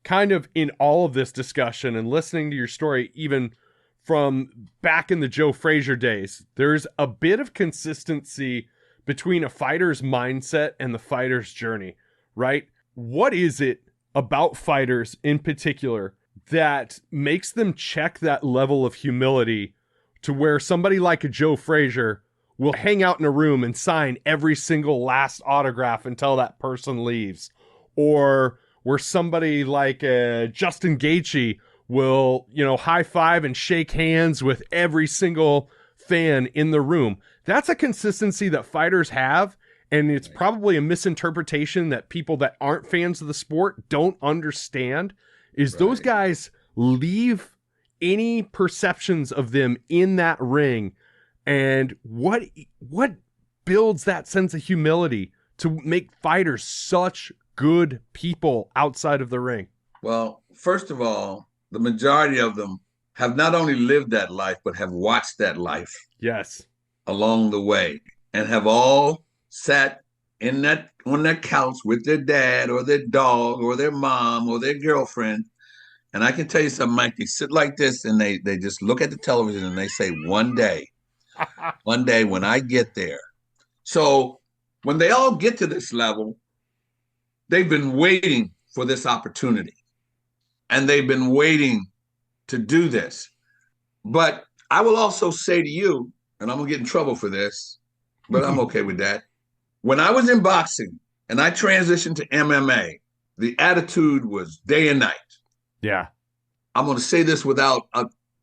kind of in all of this discussion and listening to your story, even from back in the Joe Fraizer days, there's a bit of consistency between a fighter's mindset and the fighter's journey, right? What is it about fighters in particular that makes them check that level of humility to where somebody like a Joe Fraizer will hang out in a room and sign every single last autograph until that person leaves? Or where somebody like Justin Gaethje will, high five and shake hands with every single fan in the room. That's a consistency that fighters have, and it's probably a misinterpretation that people that aren't fans of the sport don't understand, is those guys leave any perceptions of them in that ring And what builds that sense of humility to make fighters such good people outside of the ring? Well, first of all, the majority of them have not only lived that life, but have watched that life Yes. along the way and have all sat in that on that couch with their dad or their dog or their mom or their girlfriend. And I can tell you something, Mike, they sit like this and they just look at the television and they say, one day when I get there. So when they all get to this level, they've been waiting for this opportunity and they've been waiting to do this. But I will also say to you, and I'm gonna get in trouble for this, but I'm okay with that. When I was in boxing and I transitioned to MMA, the attitude was day and night. Yeah. I'm going to say this without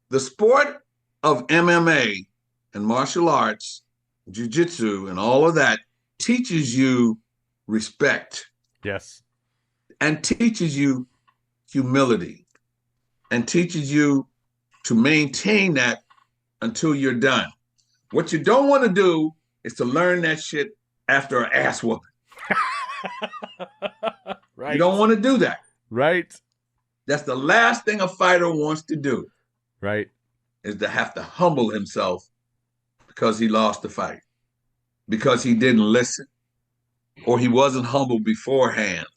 the sport of MMA and martial arts, jiu-jitsu, and all of that teaches you respect. Yes. And teaches you humility and teaches you to maintain that until you're done. What you don't want to do is to learn that shit after an ass whooping. Right. You don't want to do that. Right. That's the last thing a fighter wants to do. Right. Is to have to humble himself because he lost the fight, because he didn't listen, or he wasn't humble beforehand,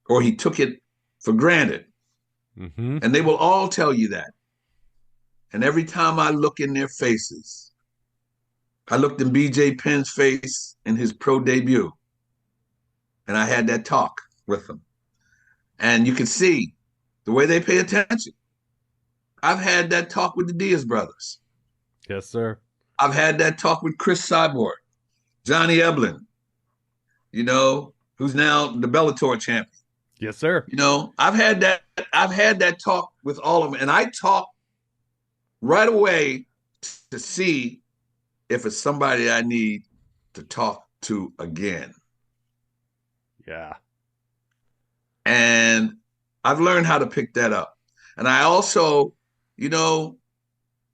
or he took it for granted. Mm-hmm. And they will all tell you that. And every time I look in their faces, I looked in BJ Penn's face in his pro debut, and I had that talk with him. And you can see the way they pay attention. I've had that talk with the Diaz brothers. Yes, sir. I've had that talk with Chris Cyborg, Johnny Eblen, who's now the Bellator champion. Yes, sir. I've had that talk with all of them, and I talk right away to see if it's somebody I need to talk to again. Yeah. And I've learned how to pick that up. And I also,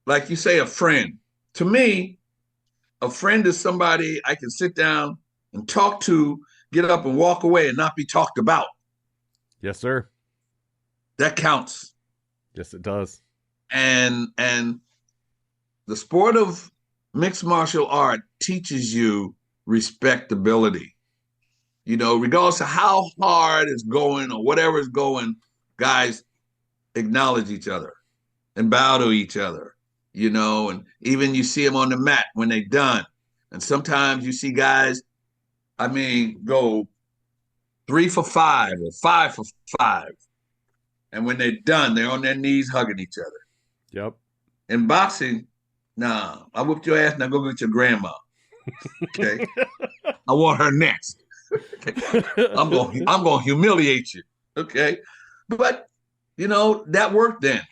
like you say, a friend. To me, a friend is somebody I can sit down and talk to, get up and walk away and not be talked about. Yes, sir. That counts. Yes, it does. And the sport of mixed martial art teaches you respectability. Regardless of how hard it's going or whatever is going, guys acknowledge each other and bow to each other, and even you see them on the mat when they're done. And sometimes you see guys, go 3 for 5 or 5 for 5. And when they're done, they're on their knees hugging each other. Yep. In boxing, nah, I whooped your ass, now go get your grandma. Okay. I want her next. I'm going to humiliate you. Okay. But, that worked then.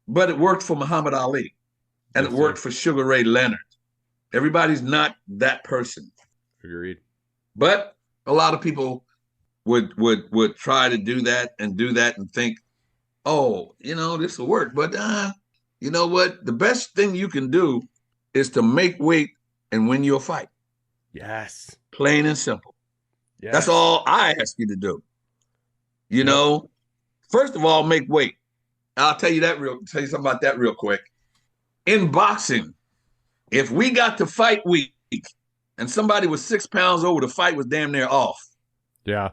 But it worked for Muhammad Ali. And Yes, it worked sir. for Sugar Ray Leonard. Everybody's not that person. Agreed. But a lot of people would try to do that and think, oh, this will work. But you know what? The best thing you can do is to make weight and win your fight. Yes. Plain and simple. Yes. That's all I ask you to do. First of all, make weight. I'll tell you something about that real quick. In boxing, if we got to fight week and somebody was 6 pounds over, the fight was damn near off. Yeah.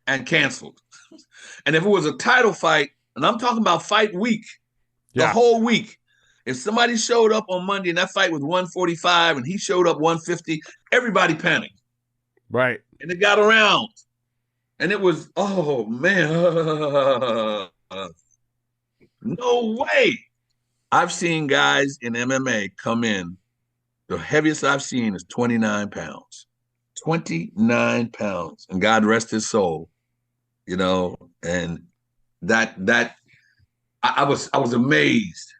And canceled. And if it was a title fight, and I'm talking about fight week, the whole week, if somebody showed up on Monday and that fight was 145 and he showed up 150, everybody panicked. Right. And it got around. And it was, oh, man. No way. I've seen guys in MMA come in. The heaviest I've seen is 29 pounds. 29 pounds. And God rest his soul. And that I was amazed.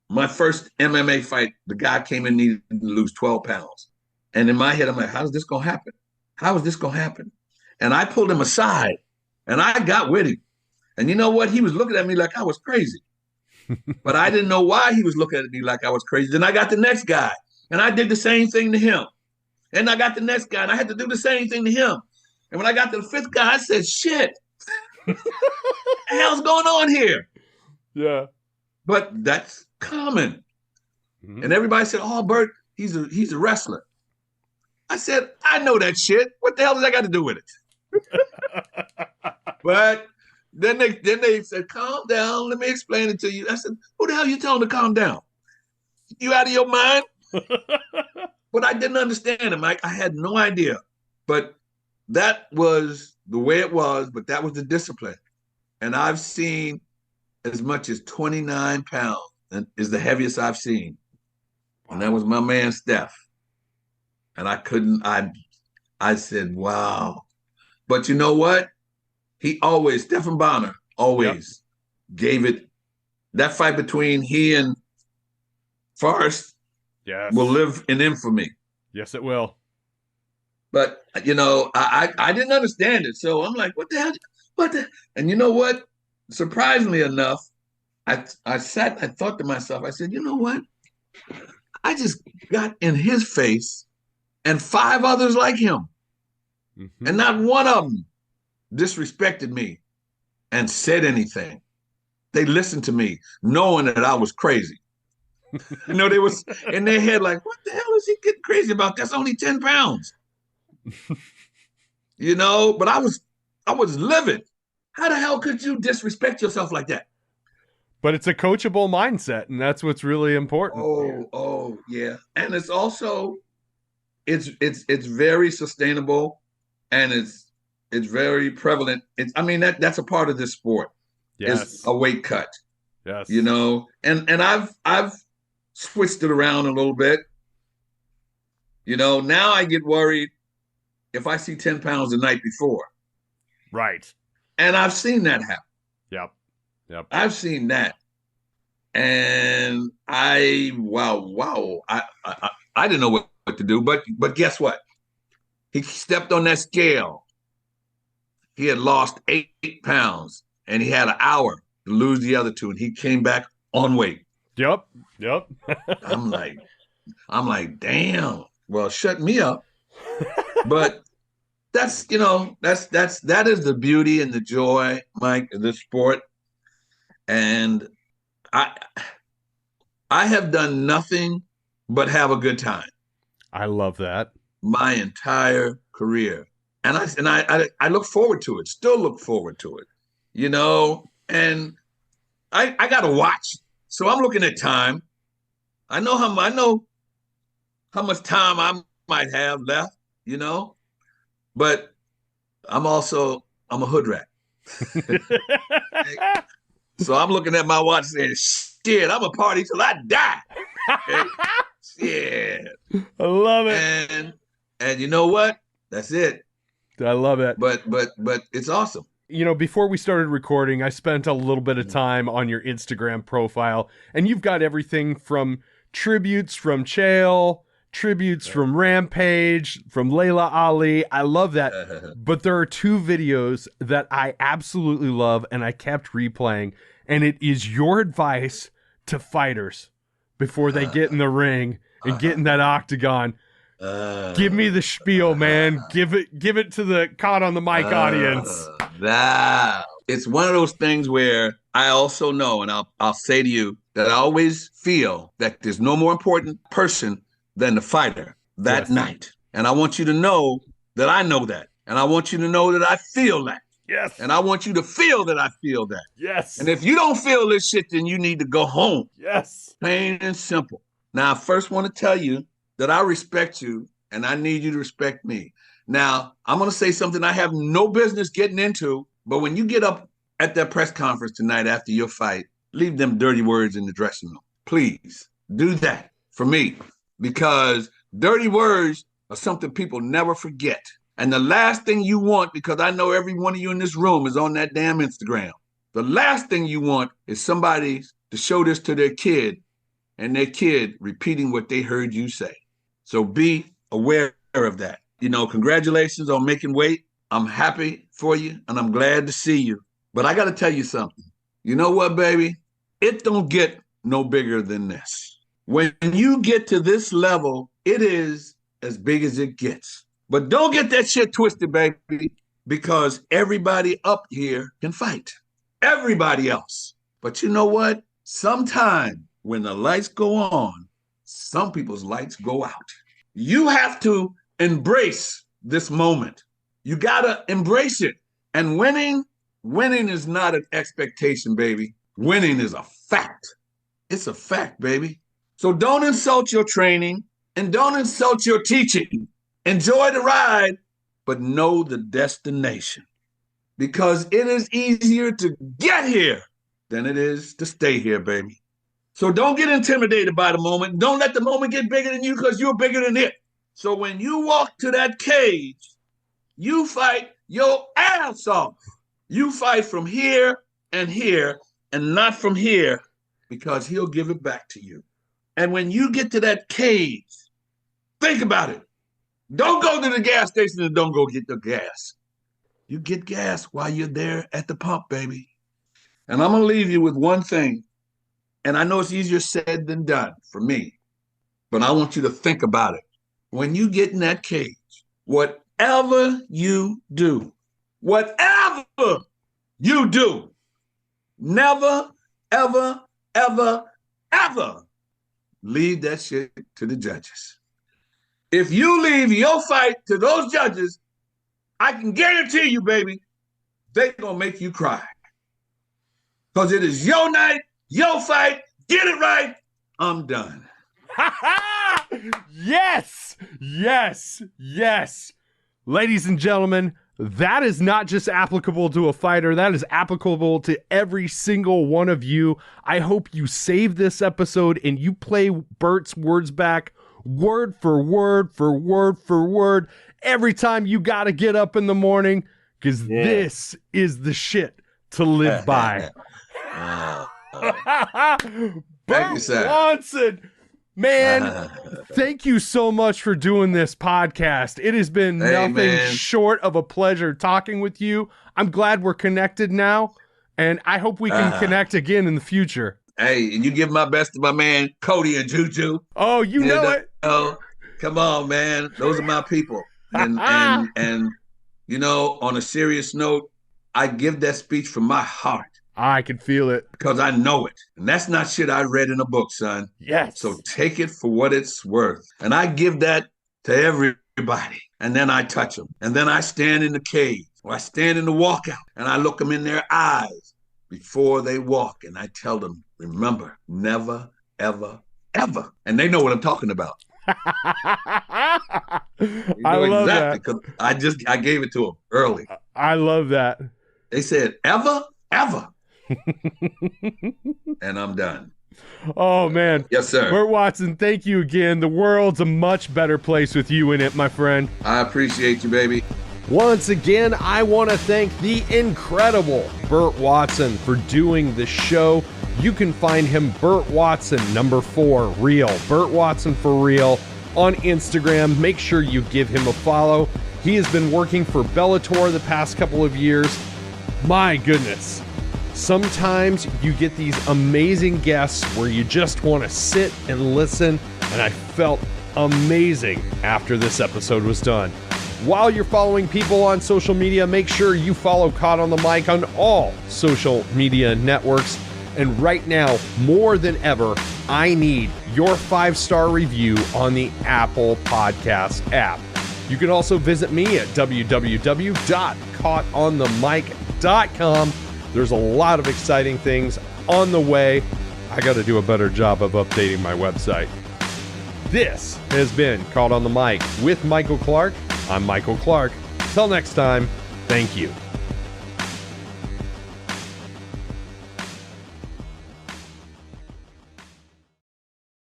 My first MMA fight, the guy came in needed to lose 12 pounds. And in my head, I'm like, how is this going to happen? How is this going to happen? And I pulled him aside and I got with him. And you know what? He was looking at me like I was crazy. But I didn't know why he was looking at me like I was crazy. Then I got the next guy. And I did the same thing to him. And I got the next guy, and I had to do the same thing to him. And when I got to the fifth guy, I said, shit, what the hell's going on here? Yeah. But that's common. Mm-hmm. And everybody said, oh, Burt, he's a wrestler. I said, I know that shit. What the hell does that got to do with it? But then they said, calm down. Let me explain it to you. I said, who the hell you telling to calm down? You out of your mind? But I didn't understand him. I had no idea. But that was the way it was, but that was the discipline. And I've seen as much as 29 pounds is the heaviest I've seen. Wow. And that was my man, Steph. And I said, wow. But you know what? Stephen Bonner always gave it. That fight between he and Forrest will live in infamy. Yes, it will. But, I didn't understand it. So I'm like, what the hell? And you know what? Surprisingly enough, I sat, I thought to myself, I said, you know what? I just got in his face and 5 others like him. Mm-hmm. And not one of them disrespected me and said anything. They listened to me knowing that I was crazy. They was in their head like, what the hell is he getting crazy about? That's only 10 pounds. But I was livid. How the hell could you disrespect yourself like that? But it's a coachable mindset, and that's what's really important. Oh, yeah. And it's also it's very sustainable, and it's very prevalent. That's a part of this sport. Yes. Is a weight cut. Yes. And I've switched it around a little bit. Now I get worried if I see 10 pounds the night before. Right. And I've seen that happen. Yep. I've seen that. And I didn't know what to do, but guess what? He stepped on that scale. He had lost 8 pounds, and he had an hour to lose the other 2, and he came back on weight. Yep. I'm like, damn. Well, shut me up. But that is the beauty and the joy, Mike, of this sport. And I have done nothing but have a good time. I love that. My entire career. And I look forward to it, still look forward to it, and I got to watch. So I'm looking at time. I know how much time I might have left, but I'm a hood rat. So I'm looking at my watch saying, shit, I'm a party till I die. Okay? Shit. I love it. And you know what? That's it. I love it. But it's awesome. Before we started recording, I spent a little bit of time on your Instagram profile, and you've got everything from tributes from Chael, tributes from Rampage, from Layla Ali. I love that. But there are 2 videos that I absolutely love, and I kept replaying, and it is your advice to fighters before they get in the ring and get in that octagon. Give me the spiel, man. Give it to the Caught on the Mic audience. It's one of those things where I also know, and I'll say to you, that I always feel that there's no more important person than the fighter that night. And I want you to know that I know that. And I want you to know that I feel that. Yes. And I want you to feel that I feel that. Yes. And if you don't feel this shit, then you need to go home. Yes. Plain and simple. Now, I first want to tell you that I respect you, and I need you to respect me. Now, I'm going to say something I have no business getting into, but when you get up at that press conference tonight after your fight, leave them dirty words in the dressing room. Please do that for me, because dirty words are something people never forget. And the last thing you want, because I know every one of you in this room is on that damn Instagram, the last thing you want is somebody to show this to their kid and their kid repeating what they heard you say. So be aware of that. Congratulations on making weight. I'm happy for you, and I'm glad to see you. But I got to tell you something. You know what, baby? It don't get no bigger than this. When you get to this level, it is as big as it gets. But don't get that shit twisted, baby, because everybody up here can fight. Everybody else. But you know what? Sometime when the lights go on, some people's lights go out. You have to embrace this moment. You got to embrace it. And winning is not an expectation, baby. Winning is a fact. It's a fact, baby. So don't insult your training and don't insult your teaching. Enjoy the ride, but know the destination. Because it is easier to get here than it is to stay here, baby. So don't get intimidated by the moment. Don't let the moment get bigger than you because you're bigger than it. So when you walk to that cage, you fight your ass off. You fight from here and not from here because he'll give it back to you. And when you get to that cage, think about it. Don't go to the gas station and don't go get the gas. You get gas while you're there at the pump, baby. And I'm going to leave you with one thing. And I know it's easier said than done for me, but I want you to think about it. When you get in that cage, whatever you do, never, ever, ever, ever leave that shit to the judges. If you leave your fight to those judges, I can guarantee you, baby, they're going to make you cry. Because it is your night, your fight. Get it right. I'm done. Yes, yes, yes. Ladies and gentlemen, that is not just applicable to a fighter. That is applicable to every single one of you. I hope you save this episode and you play Burt's words back word for word for word for word every time you got to get up in the morning, because this is the shit to live by. Burt Watson, man, thank you so much for doing this podcast. It has been nothing short of a pleasure talking with you. I'm glad we're connected now, and I hope we can connect again in the future. Hey, and you give my best to my man, Cody and Juju. Oh, you know it. Oh, come on, man. Those are my people. And you know, on a serious note, I give that speech from my heart. I can feel it. Because I know it. And that's not shit I read in a book, son. Yes. So take it for what it's worth. And I give that to everybody. And then I touch them. And then I stand in the cage. Or I stand in the walkout. And I look them in their eyes before they walk. And I tell them, remember, never, ever, ever. And they know what I'm talking about. I love exactly, that. I gave it to them early. I love that. They said, ever, ever. And I'm done. Oh, man. Yes, sir. Burt Watson, thank you again. The world's a much better place with you in it, my friend. I appreciate you, baby. Once again, I want to thank the incredible Burt Watson for doing the show. You can find him, Burt Watson, #4, real. Burt Watson for real on Instagram. Make sure you give him a follow. He has been working for Bellator the past couple of years. My goodness. Sometimes you get these amazing guests where you just want to sit and listen, and I felt amazing after this episode was done. While you're following people on social media, make sure you follow Caught on the Mic on all social media networks. And right now, more than ever, I need your 5-star review on the Apple Podcast app. You can also visit me at www.caughtonthemic.com. There's a lot of exciting things on the way. I got to do a better job of updating my website. This has been Caught on the Mic with Michael Clark. I'm Michael Clark. Till next time, thank you.